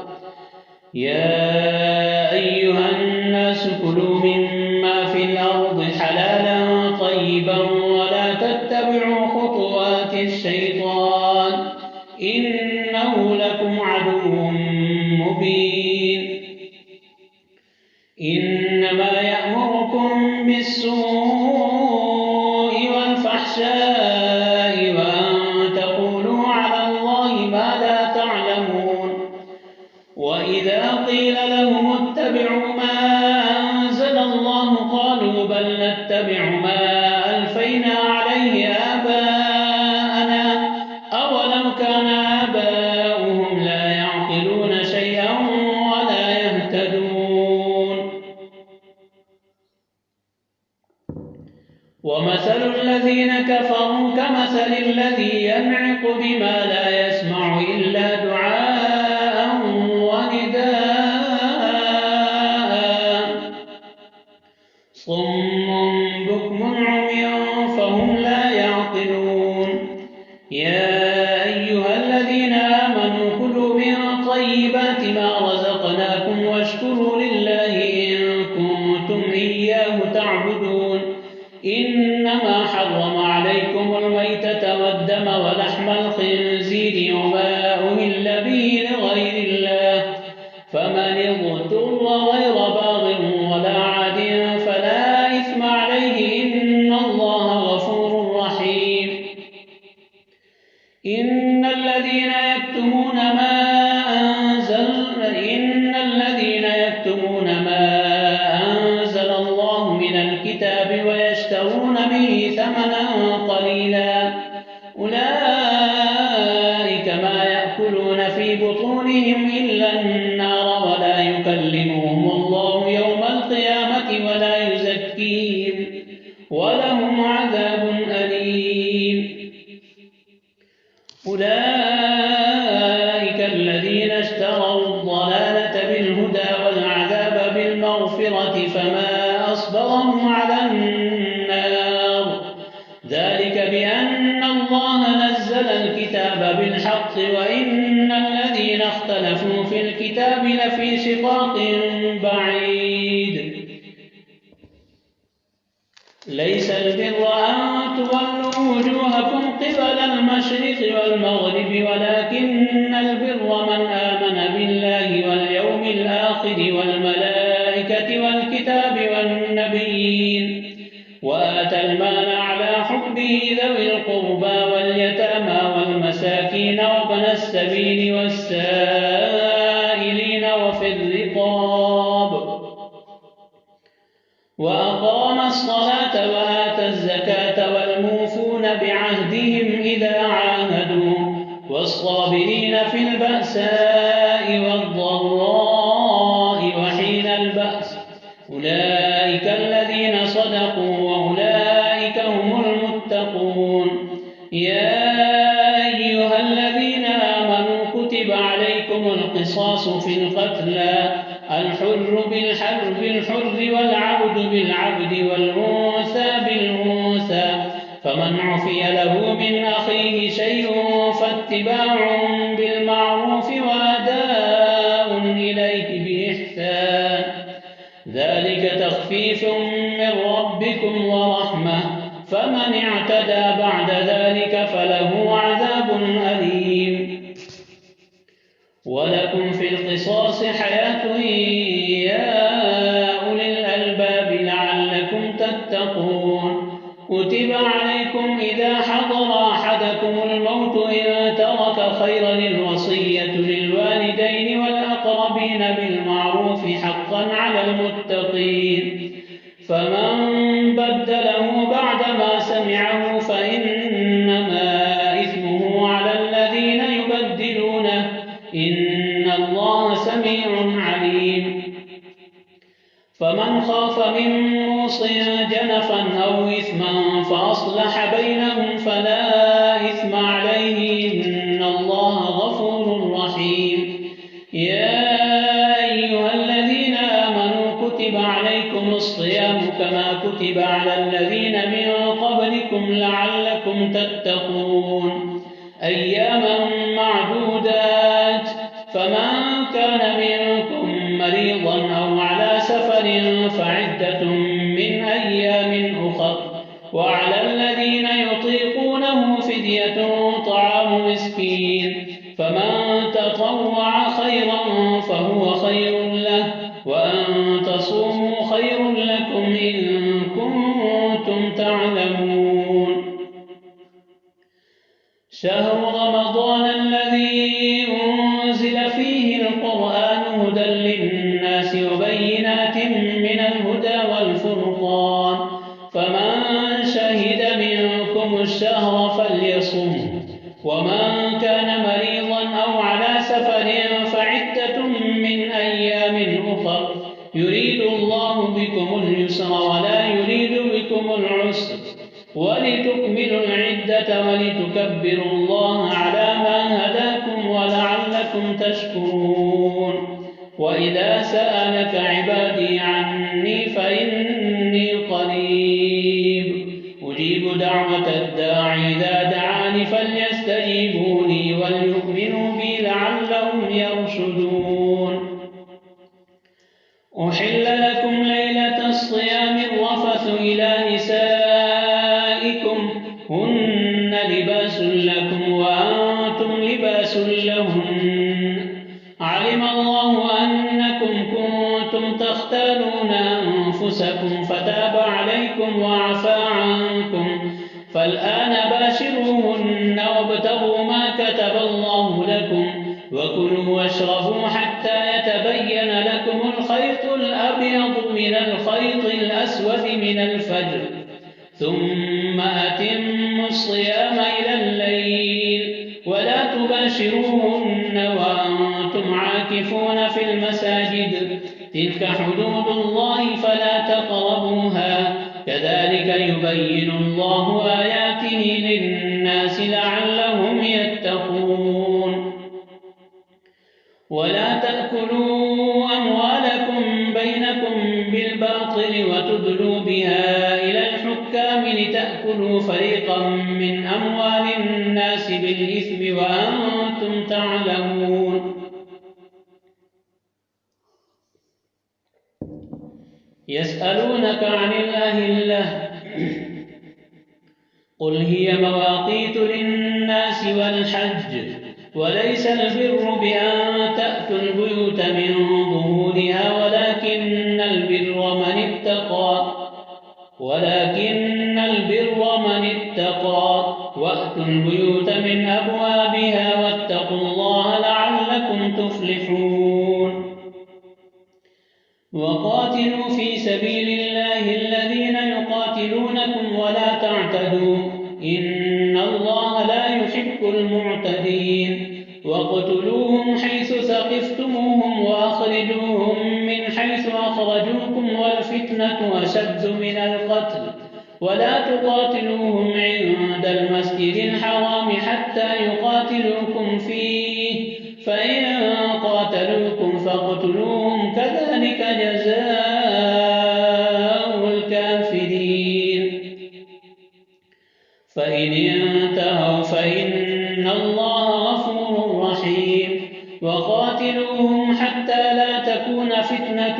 يا أيها الناس كلوا مما في الأرض حلالا طيبا ولا تتبعوا خطوات الشيطان إنه لكم عدو مبين إنما يأمركم بالسوء والفحشاء وأن تقولوا على الله ما لا تعلمون وإذا قيل لهم اتبعوا ما أنزل الله قالوا بل نتبع ما ألفينا عليه آباءنا أولو كان آباؤهم لا يعقلون شيئا ولا يهتدون ومثل الذين كفروا كمثل الذي ينعق بما لا يسمع إلا دعاء ونداء صم بكم عمي فهم لا يعقلون يا أيها الذين آمنوا كلوا من طيبات ما رزقناكم واشكروا لله إن كنتم إياه تعبدون إنما حرم عليكم الميتة والدم ولحم الخنزير وما أهل به لغير الله فمن اضطر غير باغ ولا عاد فلا إثم عليه إن الله غفور رحيم إن الذين يكتمون ما أنزل الله من الكتاب ويشترون به ثمنا قليلا أولئك ما يأكلون في بطونهم إلا النار ولا يكلمهم الله يوم القيامة ولا يزكيهم ولهم عذاب أليم أولئك الذين اشتروا الضلالة بالهدى والعذاب بالمغفرة فما أصبرهم على النار ذلك بأن الله نزل الكتاب بالحق وإن الذين اختلفوا في الكتاب لفي شقاق بعيد ليس البر أن تولوا وجوهكم قبل المشرق والمغرب ولكن البر من آمن بالله واليوم الآخر والملائكة والكتاب والنبيين وآتى المال على حبه ذوي القربى واليتامى والمساكين وابن السبيل والسائلين وفي الرقاب وأقام الصلاة وآتى الزكاة والموفون بعهدهم إذا عاهدوا والصابرين في البأساء والضراء وحين البأس أولئك الذين صدقوا وأولئك هم المتقون يا أيها الذين آمنوا كتب عليكم القصاص في القتلى الحر بالحر والعبد بالعبد والأنثى بالأنثى فمن عفي له من أخيه شيء فاتباع بالمعروف وأداء إليه بإحسان ذلك تخفيف من ربكم ورحمة فمن اعتدى بعد ذلك فله عذاب أليم ولكم في القصاص حياة يا أولي الألباب لعلكم تتقون كتب عليكم إذا حضر أحدكم الموت إن ترك خيرا الوصية للوالدين والأقربين بالمعروف حقا على المتقين فمن بدله بعدما سمعه فإنما إثمه على الذين يبدلونه إن الله سميع عليم فمن خاف من موص جنفا أو إثما فأصلح بينهم فلا إثم عليه إن الله غفور رحيم يا أيها الذين آمنوا كتب عليكم الصيام كما كتب على الذين من قبلكم لعلكم تتقون أياما معدودات فمن كان منكم مريضا أو على سفر فعدة من أيام أخر وعلى الذين يطيقونه فدية طعام مسكين فمن تطوع خيرا فهو خير له وأن تصوموا خير لكم إن كنتم تعلمون شهر رمضان الذي أنزل فيه القرآن هدى للناس وبينات من الهدى والفرقان فمن شهد منكم الشهر فليصم ومن كان مريضا أو على سفر فعدة من أيام أخر يريد الله بكم اليسر ولا يريد بكم العسر ولتكملوا العدة ولتكبروا الله على ما هداكم ولعلكم تشكرون وإذا سألك عبادي عني فإني قريب أجيب دعوة الداعي إذا دعاني فليستجيبوا لي وليؤمنوا بي لعلهم يرشدون أحل لكم ليلة الصيام الرفث إلى نسائكم هن لباس لكم وأنتم لباس لهن علم الله أنكم كنتم تختانون أنفسكم فتاب عليكم وعفى عنكم فالآن باشروهن وابتغوا ما كتب الله لكم وكلوا واشربوا حتى يتبين لكم الخيط الأبيض من الخيط الأسود من الفجر ثم أتموا الصيام إلى الليل ولا تباشروهن وأنتم عاكفون في المساجد تلك حدود الله فلا تقربوها كذلك يبين الله آياته للناس لعلهم يتقون ولا تأكلوا أموالكم بينكم بالباطل وتدلوا بها إلى الحكام لتأكلوا فريقا من أموال الناس بالإثم وأنتم تعلمون يسألونك عن الأهلة قل هي مواقيت للناس والحج وليس البر بأن تأتوا البيوت من ظهورها ولكن البر من اتقى وأتوا البيوت من أبوابها واتقوا الله لعلكم تفلحون وقاتلوا في سبيل الله الذين يقاتلونكم ولا تعتدوا إن الله لا يحب المعتدين واقتلوهم حيث ثقفتموهم وأخرجوهم من حيث أخرجوكم والفتنة أشد من القتل ولا تقاتلوهم عند المسجد الحرام حتى يقاتلوكم فيه فإن قاتلوكم فاقتلوهم كذلك جزاء الكافرين وقاتلوهم حتى لا تكون فتنة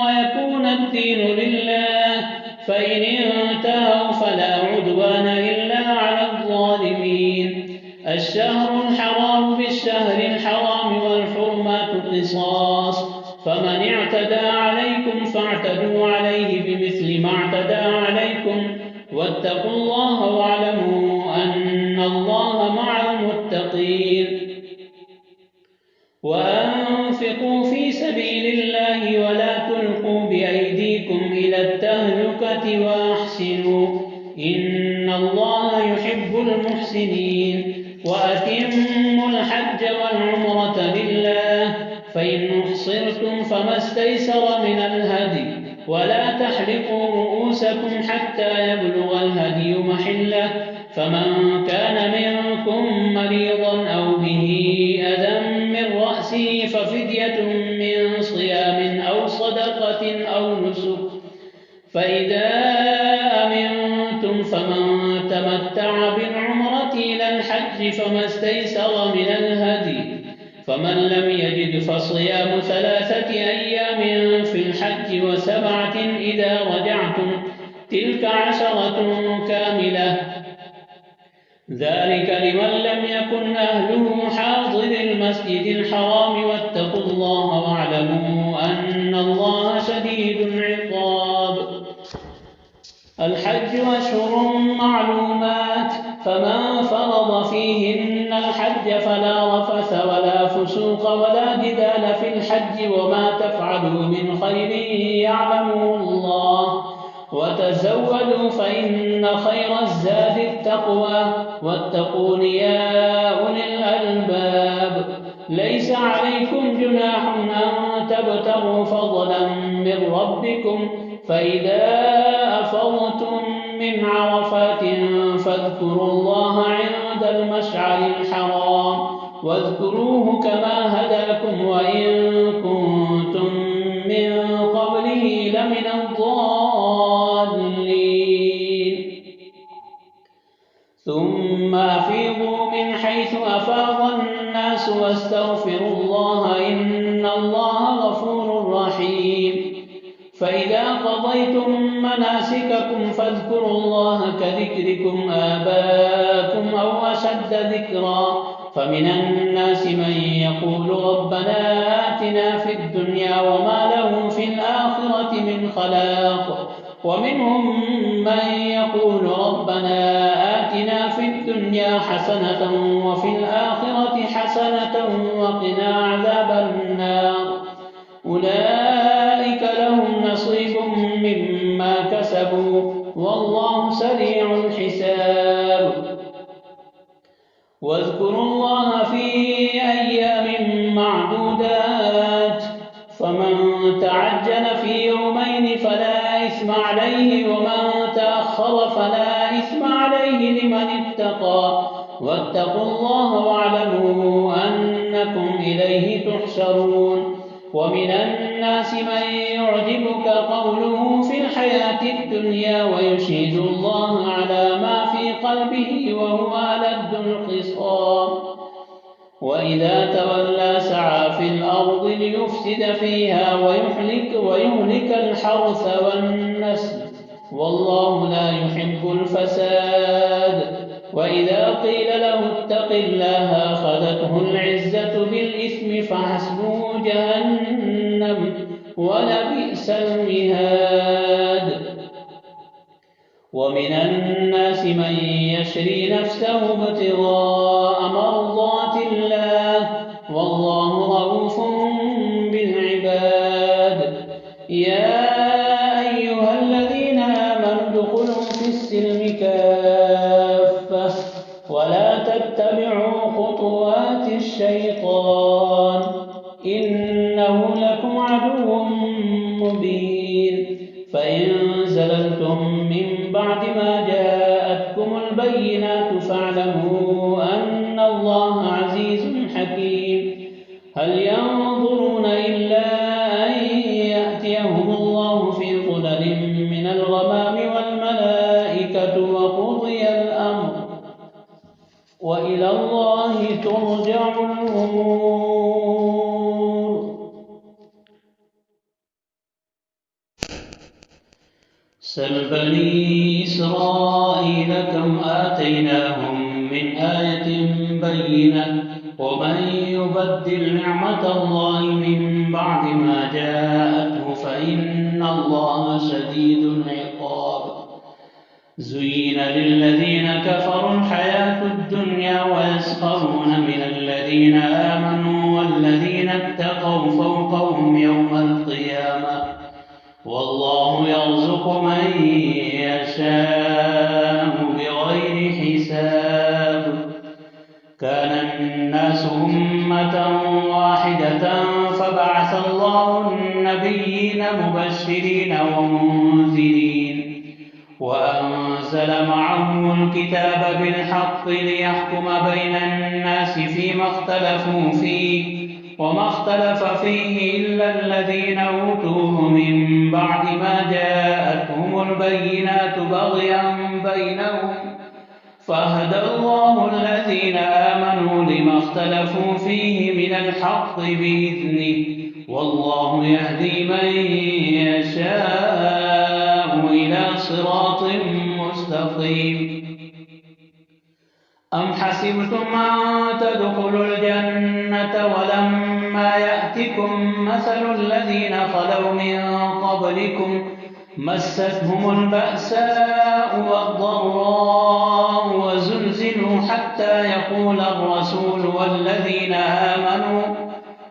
ويكون الدين لله، فإن انتهوا فلا عدوان إلا على الظالمين. الشهر الحرام بالشهر الحرام والحرمات قصاص، فمن اعتدى عليكم فاعتدوا عليه بمثل ما اعتدى عليكم، واتقوا الله واعلموا أن الله مع المتقين. وأنفقوا في سبيل الله ولا تلقوا بأيديكم إلى التهلكة وأحسنوا إن الله يحب المحسنين. وأتموا الحج والعمرة لله، فإن أحصرتم فما استيسر من الهدي، ولا تحلقوا رؤوسكم حتى يبلغ الهدي محله، فمن كان منكم مريضا أو به أذى من رأسه ففدية من صيام أو صدقة أو نسك، فإذا أمنتم فمن تمتع بالعمرة إلى الحج فما استيسر من الهدي، فمن لم يجد فصيام 3 أيام في الحج و7 إذا رجعتم، تلك 10 كاملة، ذلك لمن لم يكن أهله حاضر المسجد الحرام. واتقوا الله واعلموا أن الله شديد العقاب. الحج أشهر معلومات، فمن فرض فيهن الحج فلا رفث ولا فسوق ولا جدال في الحج، وما تفعلوا من خير يعلمه الله، وتزودوا فإن خير الزاد التقوى، واتقون يا أولي الألباب. ليس عليكم جناح أن تبتغوا فضلا من ربكم، فإذا أفضتم من عرفات فاذكروا الله عند المشعر الحرام، واذكروه كما هداكم وإن كنتم من قبله لمن الضالين. ثم أفيضوا من حيث أفاض الناس واستغفروا الله إن الله غفور رحيم. فإذا قضيتم مناسككم فاذكروا الله كذكركم آباءكم أو أشد ذكرا، فمن الناس من يقول ربنا آتنا في الدنيا وما له في الآخرة من خلاق، ومنهم من يقول ربنا آتنا في الدنيا حسنة وفي الآخرة حسنة وقنا عذاب النار. أولئك لهم نصيب مما كسبوا والله سريع الحساب. واذكروا الله في أيام معدودات، فمن تعجل في يومين فلا إثم عليه، ومن تأخر فلا إثم عليه لمن اتقى، واتقوا الله واعلموا أنكم إليه تحشرون. ومن الناس من يعجبك قوله في الحياة الدنيا ويشهد الله على ما في قلبه وهو ألد الخصام، وإذا تولى سعى في الأرض ليفسد فيها ويهلك الحرث والنسل، والله لا يحب الفساد. وإذا قيل له اتق الله أخذته العزة بالإثم فحسبه جهنم ولبئس المهاد. ومن الناس من يشري نفسه ابتغاء مرضات الله والله رؤوف بالعباد. يا أيها الذين آمنوا ادخلوا في السلم كافة ولا تتبعوا خطوات الشيطان إنه لكم عدو مبين. فإن زللتم من بعد ما جاءتكم البينات فاعلموا أن الله عزيز حكيم. هل ينظرون إلا أن يأتيهم الله في ظلل من الغمام والملائكة وقضي الأمر وإلى الله ترجع الأمور. سل بني إسرائيل كم آتيناهم من آية بينة ومن يبدل نعمة الله من بعد ما جاءته فإن الله شديد العقاب زين للذين كفروا الحياة الدنيا ويسخرون من الذين آمنوا والذين اتقوا فوقهم يوم القيامة والله يرزق من يشاء بغير حساب كان الناس أمة واحدة فبعث الله النبيين مبشرين ومنذرين وأنزل معهم الكتاب بالحق ليحكم بين الناس فيما اختلفوا فيه وما اختلف فيه إلا الذين أوتوه من بعد ما جاءتهم البينات بغيا بينهم فهدى الله الذين آمنوا لما اختلفوا فيه من الحق بإذنه والله يهدي من يشاء إلى صراط مستقيم أم حسبتم أن تدخلوا الجنة ولما يأتكم مثل الذين خلوا من قبلكم مستهم البأساء والضراء وزلزلوا حتى يقول الرسول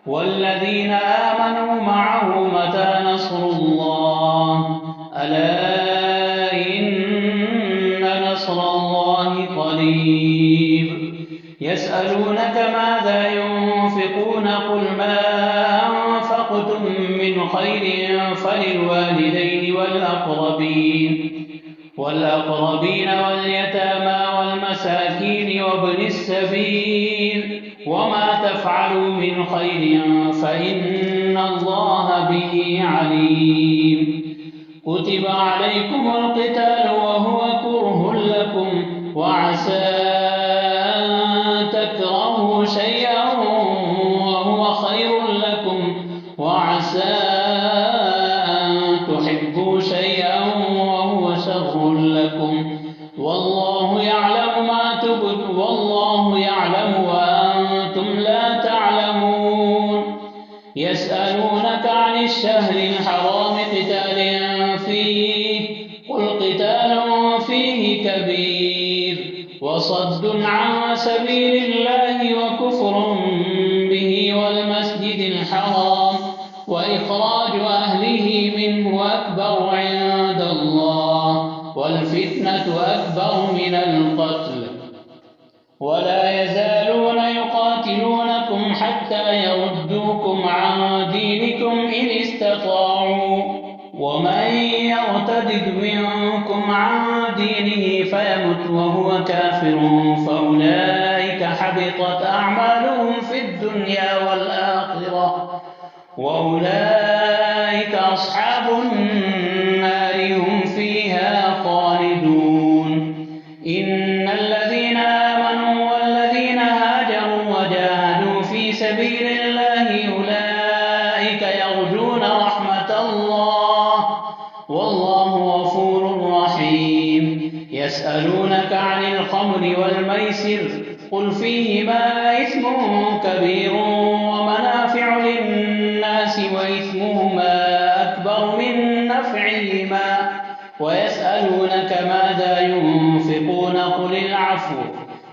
والذين آمنوا معه متى نصر الله ألا إن نصر الله قريب يسألونك ماذا ينفقون قل ما أنفقتم من خير فللوالدين والأقربين واليتامى والمساكين وابن السبيل وما تفعلوا من خير فإن الله به عليم كتب عليكم القتال وهو كره لكم وعسى أن تكرهوا شيئا وهو خير لكم وعسى أن تحبوا شيئا وهو شر لكم والله يعلم وأنتم لا تعلمون يسألونك عن الشهر الحرام قتال فيه قل قتال فيه كبير وصد عن سبيل الله وكفر به والمسجد الحرام وإخراج أهله منه أكبر عند الله والفتنة أكبر من القتل ولا يزالون يقاتلونكم حتى يردوكم عن دينكم إن استطاعوا ومن يرتد منكم عن دينه فيمت وهو كافر فأولئك حبطت أعمالهم في الدنيا والآخرة وأولئك أصحاب النار هم فيها خالدون إن الذين آمنوا والذين هاجروا وجاهدوا في سبيل الله أولئك يرجون رحمة الله والله غفور رحيم يسألونك عن الخمر والميسر قل فيهما إثم كبير ومنافع للناس وإثمهما أكبر من نفعهما ويسألونك ماذا ينفقون قل العفو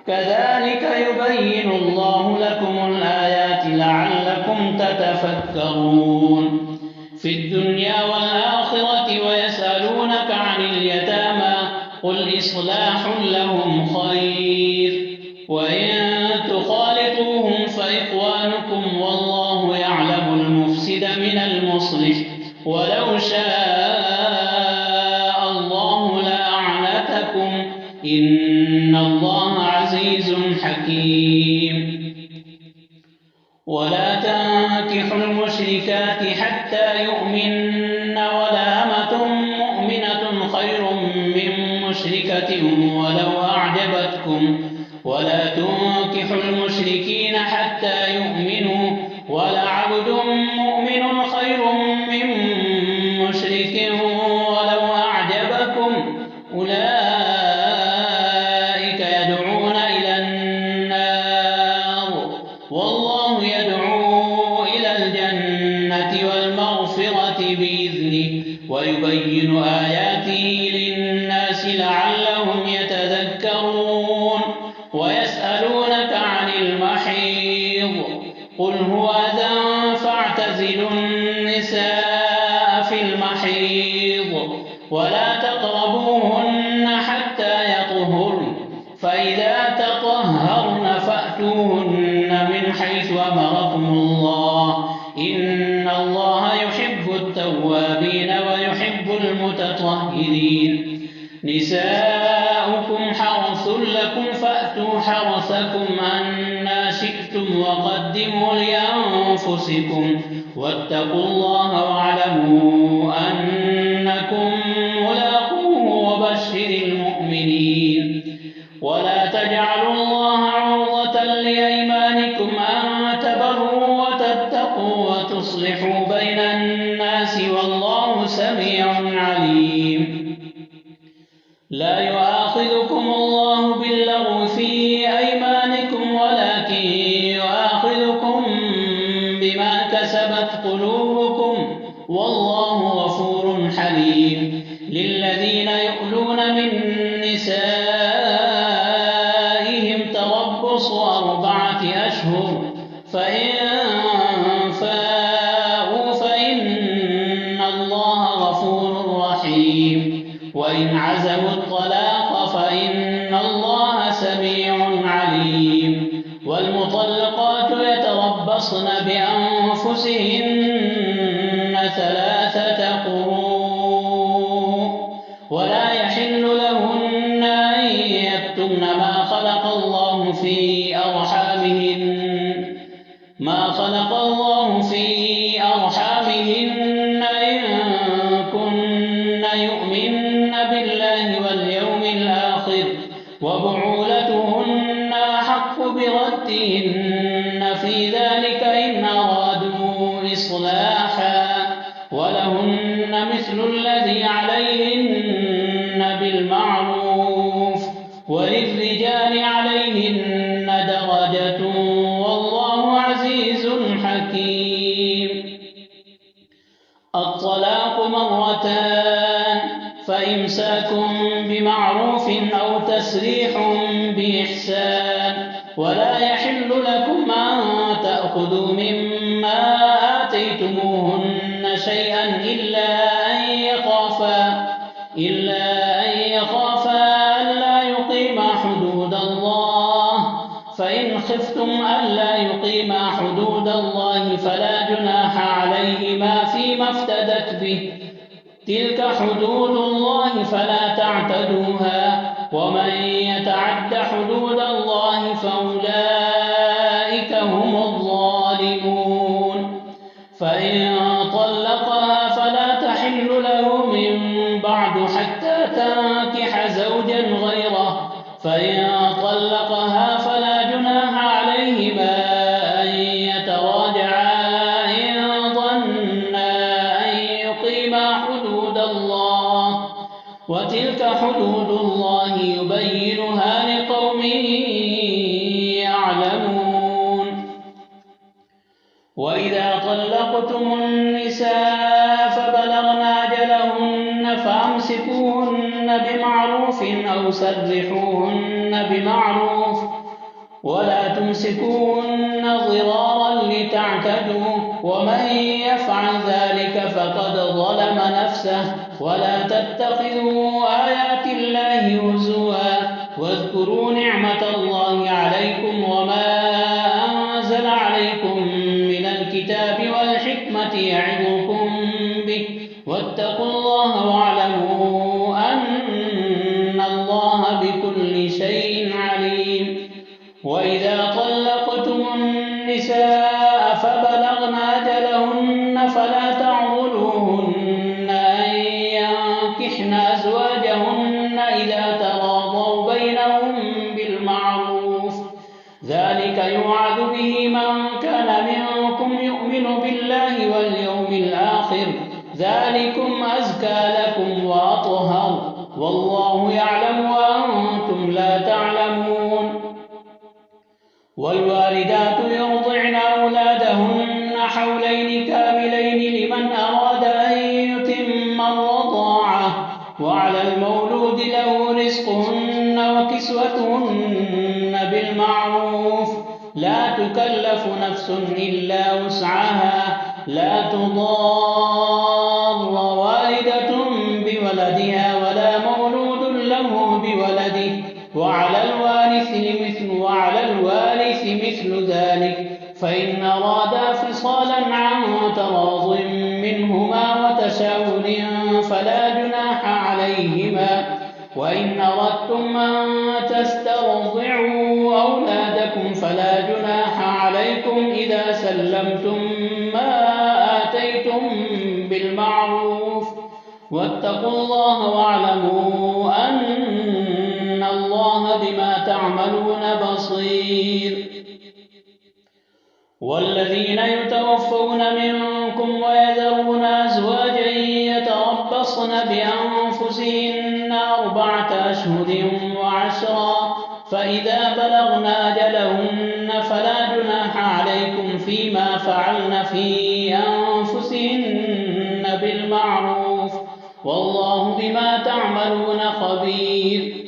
كذلك يبين الله لكم الآيات لعلكم تتفكرون في الدنيا والآخرة ويسألونك عن اليتامى قل إصلاح لهم خير وإن تخالطوهم فإخوانكم والله يعلم المفسد من المصلح ولو شاء الله لأعنتكم إن الله عزيز حكيم ولا تنكحوا المشركات حتى يؤمن ولا أمة مؤمنة خير من مشركة ولو أعجبتكم ولا تنكحوا المشركين حتى يؤمنوا ولعبد مؤمن خير من مشرك ولو أعجبكم يبين آياته للناس لعلهم يتذكرون ويسألونك عن المحيض قل هو أذى فاعتزلوا النساء في المحيض ولا تقربوهن حتى يطهرن فإذا تطهرن فأتوهن من حيث أمركم الله إن الله يحب التوابين ويحب المتطهرين نساؤكم حرث لكم فأتوا حرثكم أنى شئتم وقدموا لأنفسكم واتقوا الله واعلموا أنكم ملاقوه وبشر المؤمنين ولا تجعلوا الله عرضة لأيمانكم أن تبروا وتتقوا وتصلحوا بين الناس والله سميع عليم لا يؤاخذكم الله باللغو في أيمانكم ولكن يؤاخذكم بما كسبت قلوبكم والله غفور حليم للذين يؤلون من نسائهم تربص 4 أشهر فإن فاءوا فإن الله غفور رحيم وإن عزموا الطلاق فإن الله سميع عليم والمطلقات يتربصن بأنفسهن 3 قروء ولا يحل لهن أن يكتمن ما خلق الله في أرحامهن إن كن يؤمن بالله واليوم الآخر وبعولتهن أحق بردهن في ذلك إن أرادوا إصلاحا ولهن مثل الذي عليهن بالمعروف وللرجال عليهن درجة والله عزيز حكيم الطلاق 2 مرتان فإمساك بمعروف أو تسريح بإحسان ولا يحل لكم أن تأخذوا مما آتيتموهن شيئا إلا أن يخافا ألا يقيما حدود الله فإن خفتم ألا يقيما حدود الله فلا جناح عليهما فيما افتدت به تلك حدود الله فلا تعتدوها ومن يتعد حدود الله فأولئك هم الظالمون فإن طلقها فلا تحل له من بعد حتى تنكح زوجا غيره فإن طلقها فلا جناح عليهما أن يتراجعا إن ظنا أن يقيما حدود الله وتلك حدود الله يبينها لقوم يعلمون وإذا طلقتم النساء فبلغن أجلهن فأمسكوهن بمعروف أو سرحوهن بمعروف ولا تمسكوهن ضرارا لتعتدوا ومن يفعل ذلك فقد ظلم نفسه ولا تتخذوا آيات الله هزوا واذكروا نعمة الله عليكم وما أنزل عليكم من الكتاب والحكمة يعظكم به واتقوا الله واعلموا أن الله بكل شيء عليم وإذا طلقتم النساء فبلغن أجلهن فلا تعضلوهن أن ينكحن أزواجهن إذا تراضوا بينهم بالمعروف ذلك يوعظ به من كان منكم يؤمن بالله واليوم الآخر ذلكم أزكى لكم وأطهر والله يعلم وأنتم لا تعلمون والوالدات يرضعن أولادهن حولين كاملين لمن أراد أن يتم الرضاعة نفس إلا وسعها لا تضار والدة بولدها ولا مولود له بولده وعلى الوارث مثل ذلك فإن أرادا فصالا عن تراض منهما وتشاور فلا جناح عليهما وإن أردتم أن تسترضعوا أولادكم فلا جناح عليكم إذا سلمتم ما آتيتم بالمعروف واتقوا الله واعلموا أن الله بما تعملون بصير. والذين يتوفون منكم ويذرون أزواجا يتربصن بأنفسهن 4 أشهر وعشرا فإذا بلغن أجلهن فلا جناح عليكم فيما فعلن في أنفسهن بالمعروف والله بما تعملون خبير.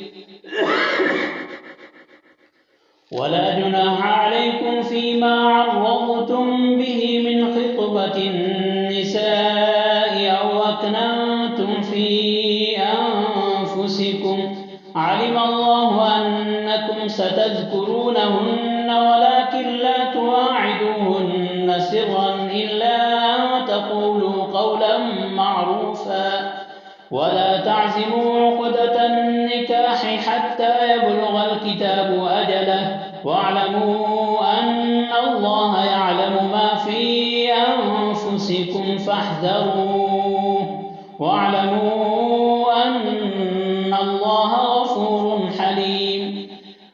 ولا جناح عليكم فيما عرضتم به من خطبة النساء أو أكننتم في أنفسكم علم الله أنكم ستذكرونهن ولكن لا تواعدوهن سرا إلا أن تقولوا قولا معروفا ولا تعزموا عقدة النكاح حتى يبلغ الكتاب أجله واعلموا أن الله يعلم ما في أنفسكم فاحذروه واعلموا أن الله غفور حليم.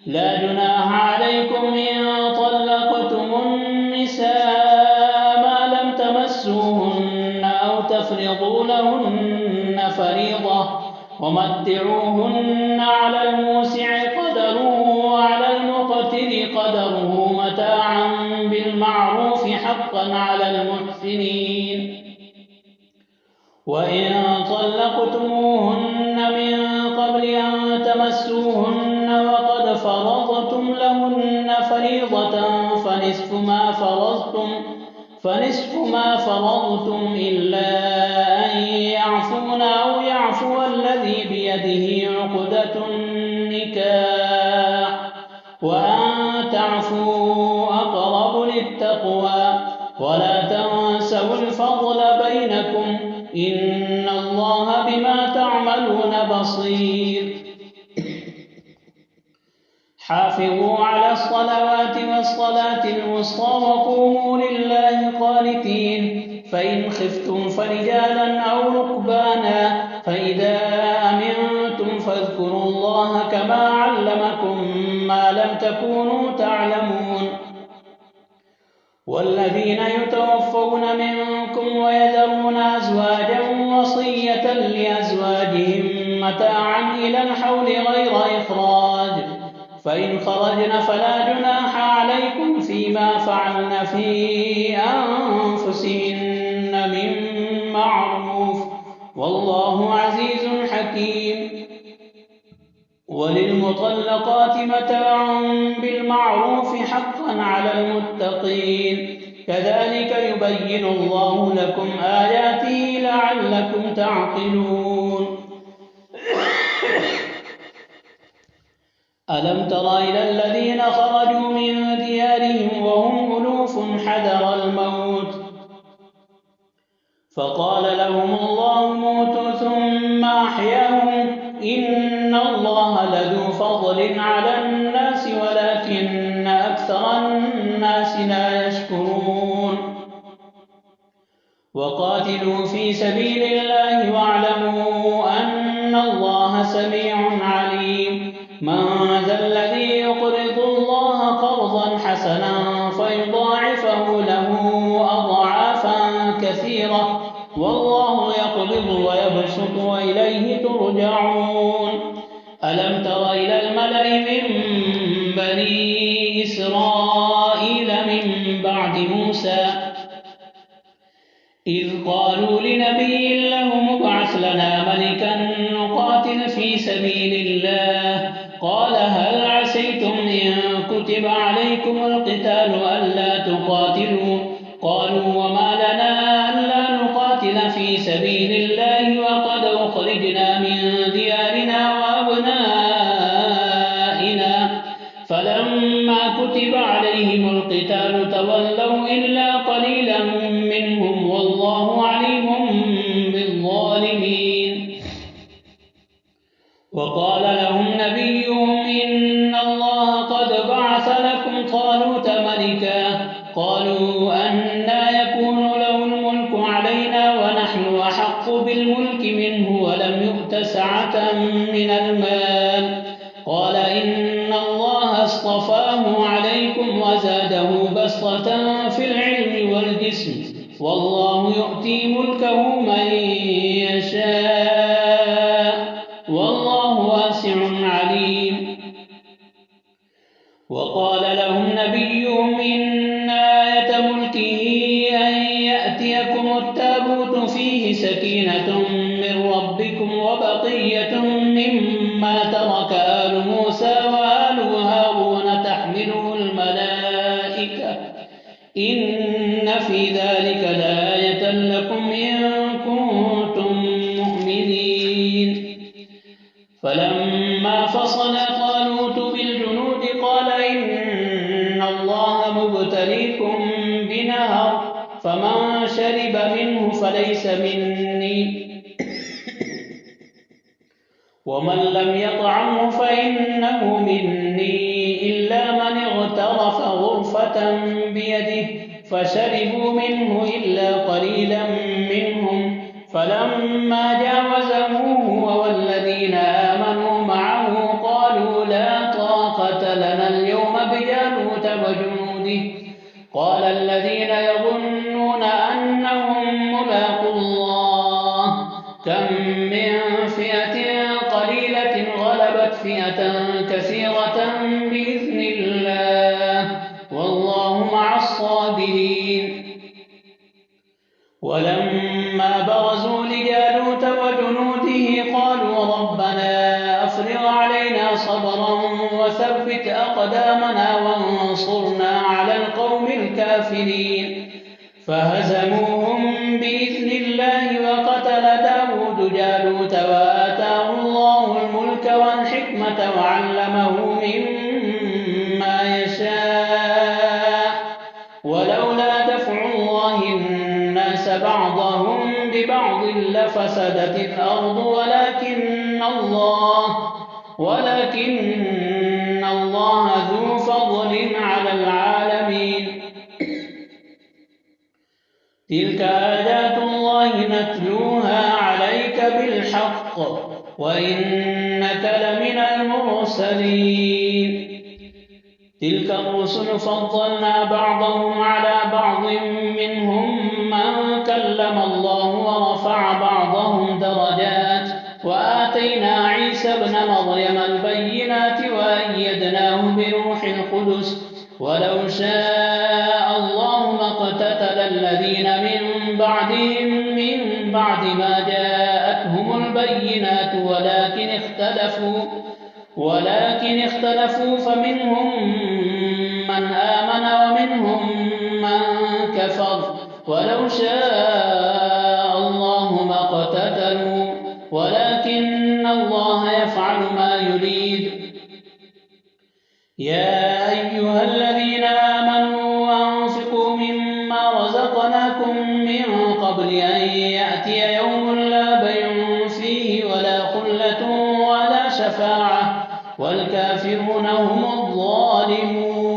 لا جناح عليكم إن طلقتم النساء ما لم تمسوهن أو تفرضوا لهن فريضة ومتعوهن على الموسع قدره وعلى المقتر قدره متاعا بالمعروف حقا على المحسنين. وإن طلقتموهن من قبل أن تمسوهن وقد فرضتم لهن فريضة فنصف ما فرضتم إلا أن يعفون أو يعفو الذي بيده عقدة النكاح وأن تعفوا أقرب للتقوى ولا تنسوا الفضل بينكم إن الله بما تعملون بصير. حافظوا على الصلوات والصلاة الوسطى وقوموا لله قانتين فإن خفتم فرجالا أو ركبانا فإذا أمنتم فاذكروا الله كما علمكم ما لم تكونوا تعلمون. والذين يتوفون منكم ويذرون أزواجا وصية لأزواجهم متاعا إلى الحول غير إخراج فإن خرجن فلا جناح عليكم فيما فعلن في أنفسهن من معروف والله عزيز حكيم. وللمطلقات متاع بالمعروف حقا على المتقين كذلك يبين الله لكم آياته لعلكم تعقلون. ألم تر إلى الذين خرجوا من ديارهم وهم ألوف حذر الموت فقال لهم الله موتوا ثم أحياهم إن الله لذو فضل على الناس ولكن أكثر الناس لا يشكرون. وقاتلوا في سبيل الله واعلموا أن الله سميع عليم. من ذا الذي يقرض الله قرضا حسنا فيضاعفه له أضعافا كثيرة والله يقبض ويبسط وإليه ترجعون. ألم تر إلى الملأ من بني إسرائيل من بعد موسى إذ قالوا لنبي له ابعث لنا ملكا نقاتل في سبيل الله قال هل عسيتم إن كتب عليكم القتال ألا تقاتلوا قالوا وما لنا ألا نقاتل في سبيل الله وقد أخرجنا من ديارنا وأبنائنا فلما كتب عليهم القتال تولوا إلا قليلا منهم والله عليم بالظالمين وقال لهم نبيهم إن الله قد بعث لكم طالوت ملكا قالوا أنى يكون له الملك علينا ونحن أحق بالملك منه ولم يؤت سعة من المال قال إن الله اصطفاه عليكم وزاده بسطة في العلم والجسم والله يؤتي ملكه من يشاء والله واسع عليم وقال لهم نبيهم إن آية ملكه أن يأتيكم التابوت فيه سكينة من ربكم وبقية مما ترك آل موسى وآل هارون تحمله الملائكة إن في ذلك لآية لكم إن كنتم مؤمنين فلما فصل طالوت بالجنود قال إن الله مبتليكم بنهر فمن شرب منه فليس مني ومن لم يطعمه فإنه مني إلا من اغترف غرفة بيده فشربوا منه إلا قليلا منهم فلما جاوزه هو والذين آمنوا معه قالوا لا طاقة لنا اليوم بجالوت وجنوده قال الذين يظنون أنهم ملاقو الله كم من فئة قليلة غلبت فئة كثيرة بإذن الله والله مع الصابرين ولما برزوا لجالوت وجنوده قالوا ربنا أفرغ علينا صبرا وثبت أقدامنا وانصرنا على القوم الكافرين فهزموهم بإذن الله وقتل داود جالوت وآتاه الله الملك والحكمة وعلمه مما يشاء ولولا دفع الله الناس بعضهم ببعض لفسدت الأرض ولكن الله ذو فضل على العالمين تلك آيات الله نتلوها عليك بالحق وإنك لمن المرسلين تلك الرسل فضلنا بعضهم على بعض منهم من كلم الله ورفع بعضهم درجات وآتينا عيسى ابن مريم البينات وأيدناه بروح القدس ولو شاء الله ما اقتتل الذين من بعدهم من بعد ما جاءتهم البينات ولكن اختلفوا فمنهم من آمن ومنهم من كفر ولو شاء الله ما اقتتلوا ولكن الله يفعل ما يريد يا أيها الذين آمنوا أنفقوا مما رزقناكم من قبل أن يأتي يوم لا بيع فيه ولا خلة ولا شفاعة والكافرون هم الظالمون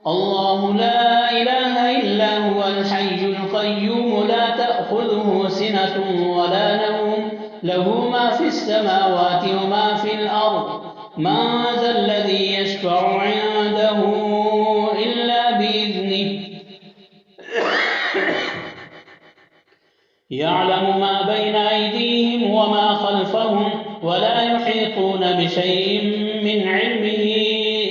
الله لا إله إلا هو الحي القيوم لا تأخذه سنة ولا نوم له ما في السماوات وما في الأرض من ذا الذي يشفع عنده إلا بإذنه يعلم ما بين أيديهم وما خلفهم ولا يحيطون بشيء من علمه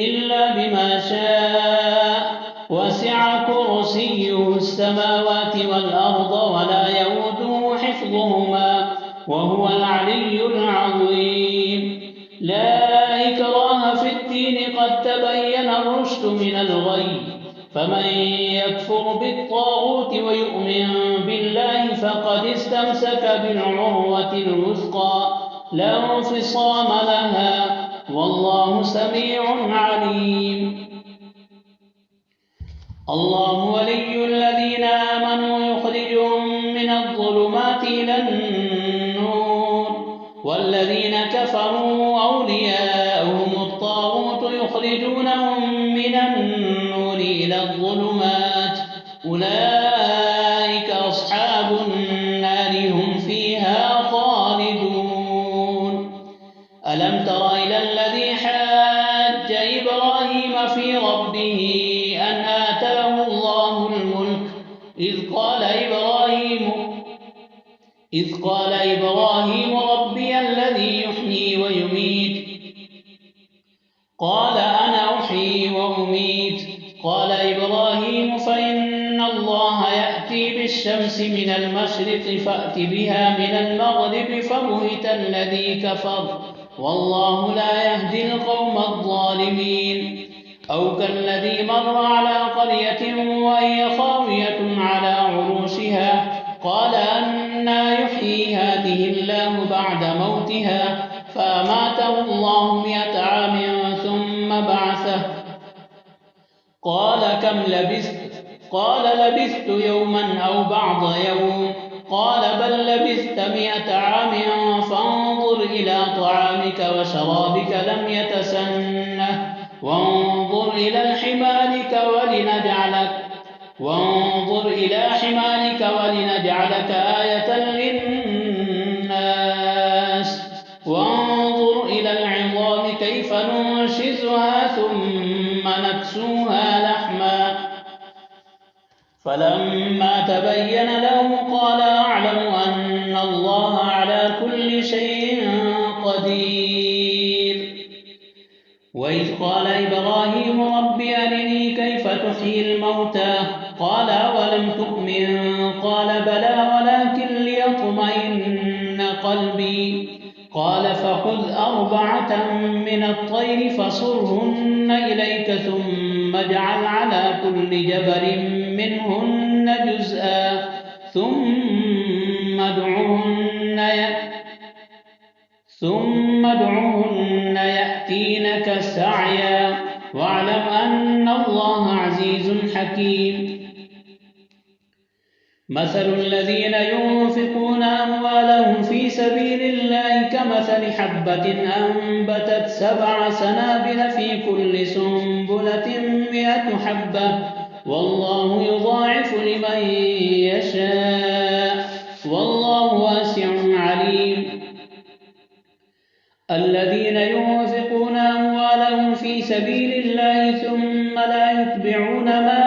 إلا بما شاء وسع كرسيه السماوات والأرض ولا يؤوده حفظهما وهو العلي العظيم لا إكراه في الدين قد تبين الغي. فمن يكفر بالطاغوت ويؤمن بالله فقد استمسك بالعروة الوثقى لا انفصام لها، والله سميع عليم. الله ولي الذين آمنوا يخرجهم من الظلمات إلى النور، والذين كفروا أولياؤهم الطاغوت يخرجونهم من النور إلى الظلمات، أولئك أصحاب النار هم فيها خالدون. ألم تر إلى الذي حاج إبراهيم في ربه أن آتاه الله الملك إذ قال إبراهيم ربي الذي يحيي ويميت قال أنا أحيي وأميت قال إبراهيم فإن الله يأتي بالشمس من المشرق فأت بها من المغرب فبهت الذي كفر والله لا يهدي القوم الظالمين. أو كالذي مر على قرية وهي خاوية على عروشها قال أنى يحيي هذه الله بعد موتها فأماته الله 100 عام ثم بعثه قال كم لبثت؟ قال لبثت يوما أو بعض يوم قال بل لبثت 100 عام فانظر إلى طعامك وشرابك لم يتسنه وانظر إلى حمارك ولنجعلك آية للناس وانظر إلى العظام كيف ننشزها ثم نكسوها لحما فلما تبين له قال أعلم أن الله على كل شيء قدير. وإذ قال إبراهيم رب أرني كيف تحيي الموتى قال أولم تؤمن قال بلى ولكن ليطمئن قلبي قال فخذ 4 من الطير فصرهن إليك ثم اجعل على كل جبل منهن جزءا ثم ادعهن يأتينك سعيا واعلم أن الله عزيز حكيم. مثل الذين ينفقون أموالهم في سبيل الله كمثل حبة أنبتت 7 سنابل في كل سنبلة 100 حبة والله يضاعف لمن يشاء والله واسع عليم. الذين ينفقون أموالهم في سبيل الله ثم لا يتبعون ما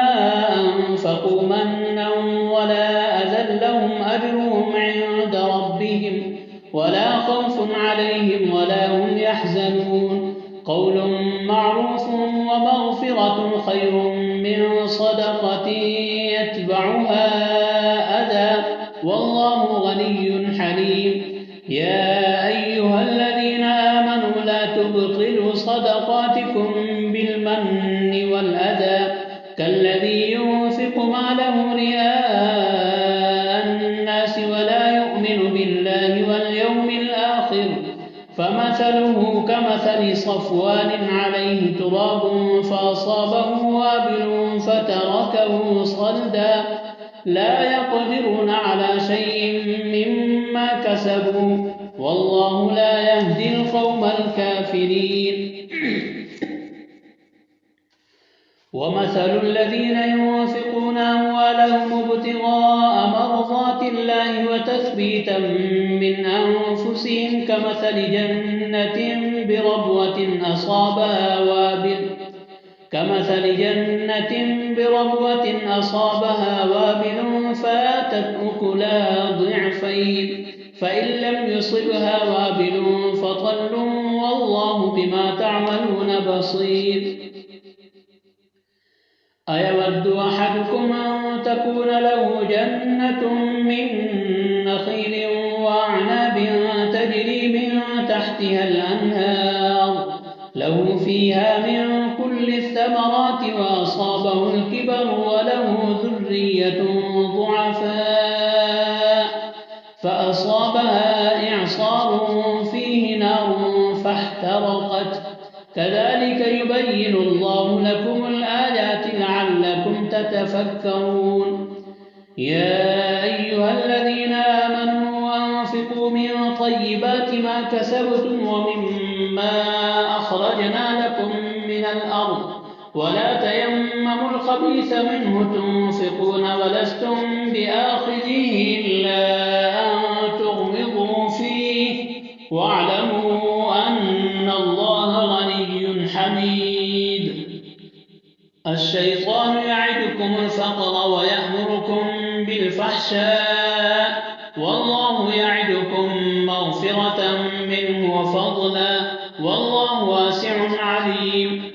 أنفقوا منا ولا أذى لهم أجرهم عند ربهم ولا خوف عليهم ولا هم يحزنون. قول معروف ومغفرة خير من صدقة يتبعها أذى والله غني حليم. يا أيها الذين آمنوا لا تبطلوا صدقاتكم بالمن والأذى كالذي ينفق ماله رئاء الناس ولا يؤمن بالله واليوم الآخر فمثله كمثل صفوان عليه تراب فأصابه وابل فتركه صلدا لا يقدرون على شيء مما كسبوا والله لا يهدي القوم الكافرين. ومثل الذين ينفقون أموالهم ابتغاء مرضات الله وتثبيتا من أنفسهم كمثل جنة بربوة أصابها وابل فآتت أكلها ضعفين فإن لم يصبها وابل فطل والله بما تعملون بصير. أيود أحدكم أن تكون له جنة من نخيل وأعناب تجري من تحتها الأنهار له فيها من كل الثمرات أصابه الكبر وله ذرية ضعفاء فأصابها إعصار فيه نار فاحترقت كذلك يبين الله لكم الآيات لعلكم تتفكرون يا أيها الذين آمنوا أنفقوا من طيبات ما كسبتم ومما أخرجنا لكم من الأرض ولا تيمموا الخبيث منه تنفقون ولستم بآخذيه إلا أن تغمضوا فيه واعلموا أن الله غني حميد الشيطان يعدكم الفقر ويأمركم بالفحشاء والله يعدكم مغفرة منه وفضلا والله واسع عليم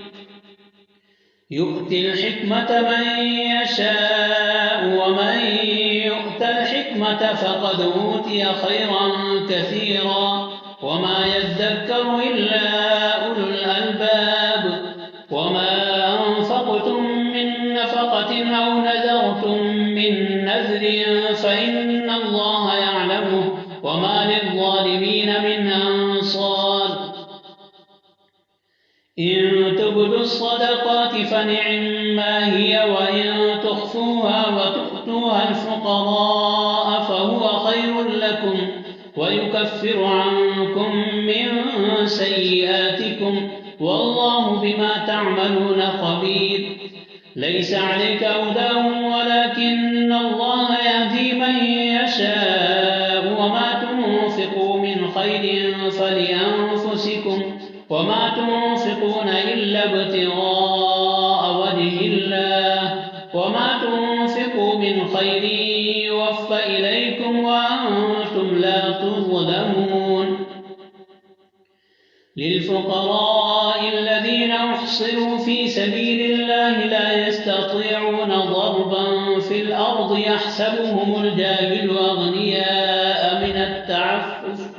يؤتي الحكمة من يشاء ومن يؤت الحكمة فقد أوتي خيرا كثيرا وما يذكر إلا أولو الألباب وما أنفقتم من نفقة أو نذرتم من نذر فإن الله يعلمه وما للظالمين من أنصار إن تبدوا الصدقات فنعما هي وإن تخفوها وتؤتوها الفقراء فهو خير لكم ويكفر عنكم من سيئاتكم والله بما تعملون خبير ليس عليك هداهم ولكن الله يهدي من يشاء وما تنفقوا من خير فلأنفسكم وما تنفقون إلا ابتغاء وجه الله وما تنفقوا من خير يوفى إليكم وأنتم لا تظلمون للفقراء الذين أحصروا في سبيل الله لا يستطيعون ضربا في الأرض يحسبهم الجاهل أغنياء من التعفف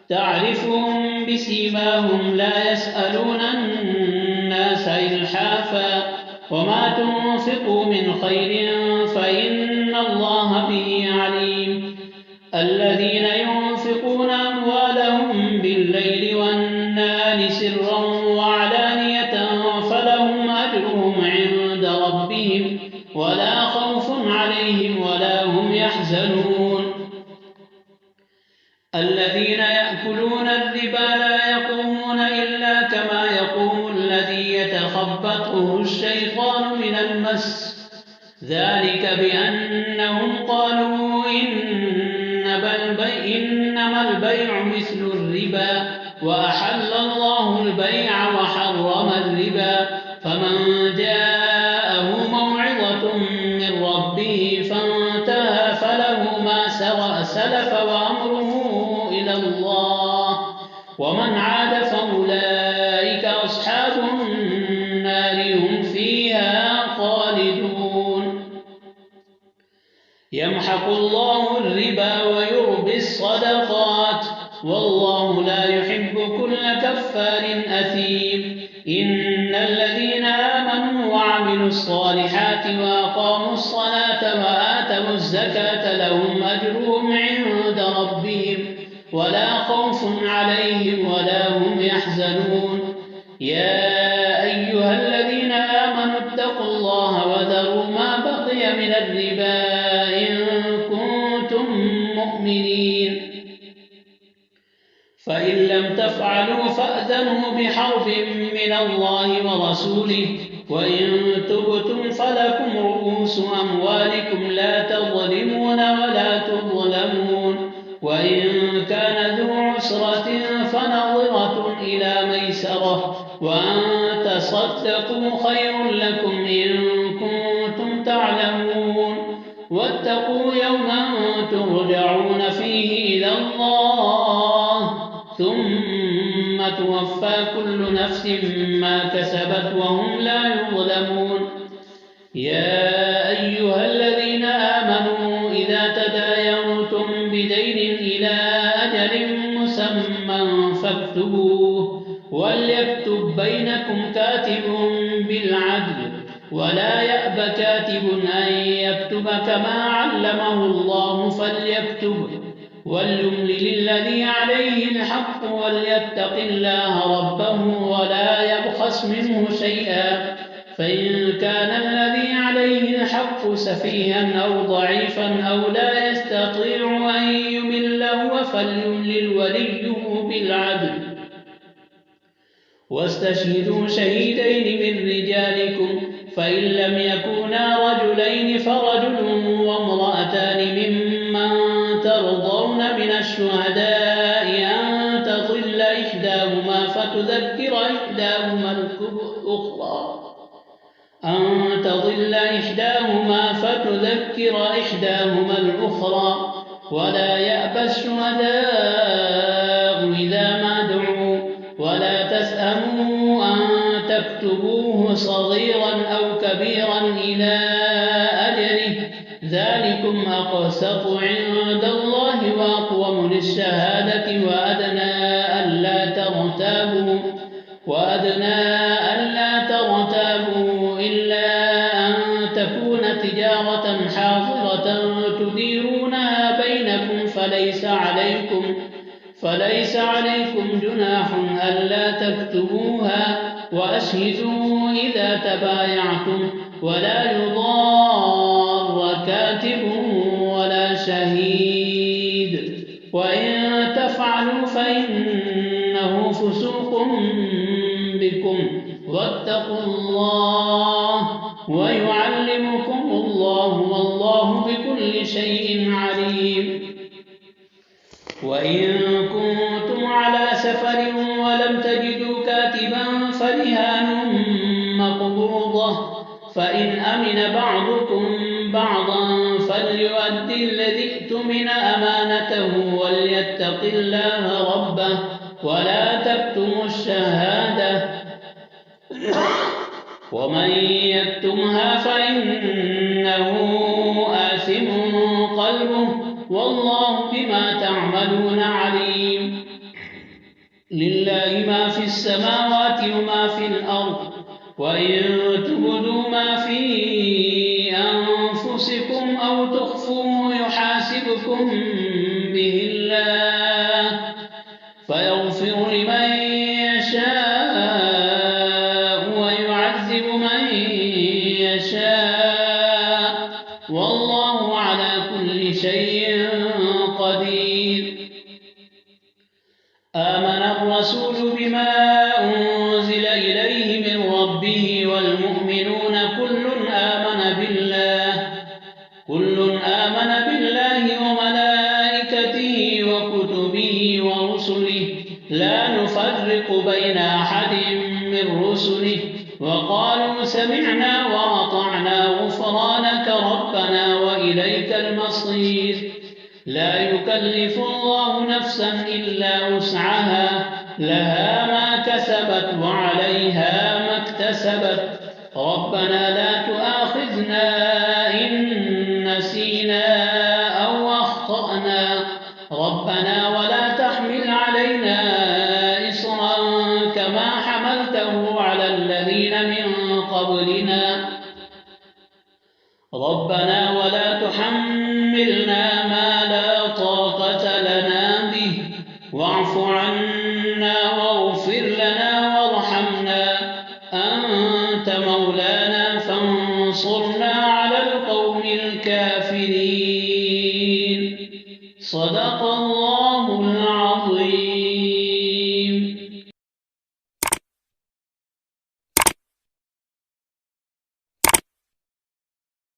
تعرفهم بسيماهم لا يسألون الناس إلحافا وما تنفقوا من خير فإن الله به عليم الذين ينفقون أموالهم بالليل والنهار سرا وعلانية فلهم أجرهم عند ربهم ولا خوف عليهم ولا هم يحزنون الذين يأكلون الربا لا يقومون إلا كما يقوم الذي يتخبطه الشيطان من المس ذلك بأنهم قالوا إنما البيع مثل الربا وأحل الله البيع وحرم الربا فمن جاءه موعظة من ربه فانتهى فله ما سلف وأمره إلى الله ومن عاد فأولئك أصحاب النار هم فيها خالدون يمحق الله الربا ويربي الصدقات والله لا يحب كل كفار أثيم إن الذين آمنوا وعملوا الصالحات وأقاموا الصلاة وآتوا الزكاة لهم أجرهم عند ربهم ولا خوف عليهم ولا هم يحزنون يا أيها الذين آمنوا اتقوا الله وذروا ما بقي من الربا إن كنتم مؤمنين فإن لم تفعلوا فأذنوا بحرب من الله ورسوله وإن تبتم فلكم رؤوس أموالكم لا تظلمون ولا تظلمون وإن كان ذو عسرة فنظرة إلى ميسرة وأن تصدقوا خير لكم إن كنتم تعلمون واتقوا يوما ترجعون فيه إلى الله ثم توفى كل نفس ما كسبت وهم لا يظلمون يا أيها الذين آمنوا إذا تداينتم بدين إلى أجل مسمى فاكتبوه وليكتب بينكم كاتب بالعدل ولا يأب كاتب أن يكتب كما علمه الله فليكتب وليملل الذي عليه الحق وليتق الله ربه ولا يبخس منه شيئا فإن كان الذي عليه الحق سفيها أو ضعيفا أو لا يستطيع أن يمل هو فليملل وليه بالعدل واستشهدوا شهيدين من رجالكم فإن لم يكونا رجلين فرجل وامرأتان ممن ترضون من الشهداء أن تضل إحداهما فتذكر إحداهما الأخرى ولا يأبى الشهداء إذا ما دعوا ولا تسأموا أن تكتبوه صغيرا أو كبيرا إلى أجله ذلكم أقسط عند الله وأقوم للشهادة وأدنى ألا ترتابوا إلا أن تكون تجارة حاضرة تديرونها بينكم فليس عليكم جناح ألا تكتبوها وأشهدوا إذا تبايعتم ولا يضار كاتب ولا شهيد وإن تفعلوا فإنه فسوق بكم واتقوا الله ويعلمكم الله والله بكل شيء عليم وإن كنتم على سفر ولم تجدوا كاتبا فرهان مقبوضة فإن أمن بعضكم بعضا فليؤدي الذي ائتمن أمانته وليتق الله ربه ولا تكتموا الشهادة ومن يكتمها فإنه آثم قلبه والله بما تعملون عليم لله ما في السماوات وما في الأرض وإن تبدوا ما في أنفسكم أو تخفوه يحاسبكم به الله فيغفر لمن يشاء ويعذب من يشاء والله على كل شيء قدير آمن الرسول بما أنزل إليه من ربه والمؤمنون كل آمن بالله وملائكته وكتبه ورسله لا نفرق بين أحد من رسله وقالوا سمعنا وأطعنا غفرانك ربنا وإليك المصير لا يكلف الله نفسا إلا وسعها لها ما كسبت وعليها ما اكتسبت ربنا لا تؤاخذنا إن نسينا أو أخطأنا ربنا ولا تحمل علينا إصرا كما حملته على الذين من قبلنا ربنا ولا تحملنا ما لا طاقة لنا به واعف عنا واغفر لنا وارحمنا أنت مولانا فانصرنا على القوم الكافرين صدق الله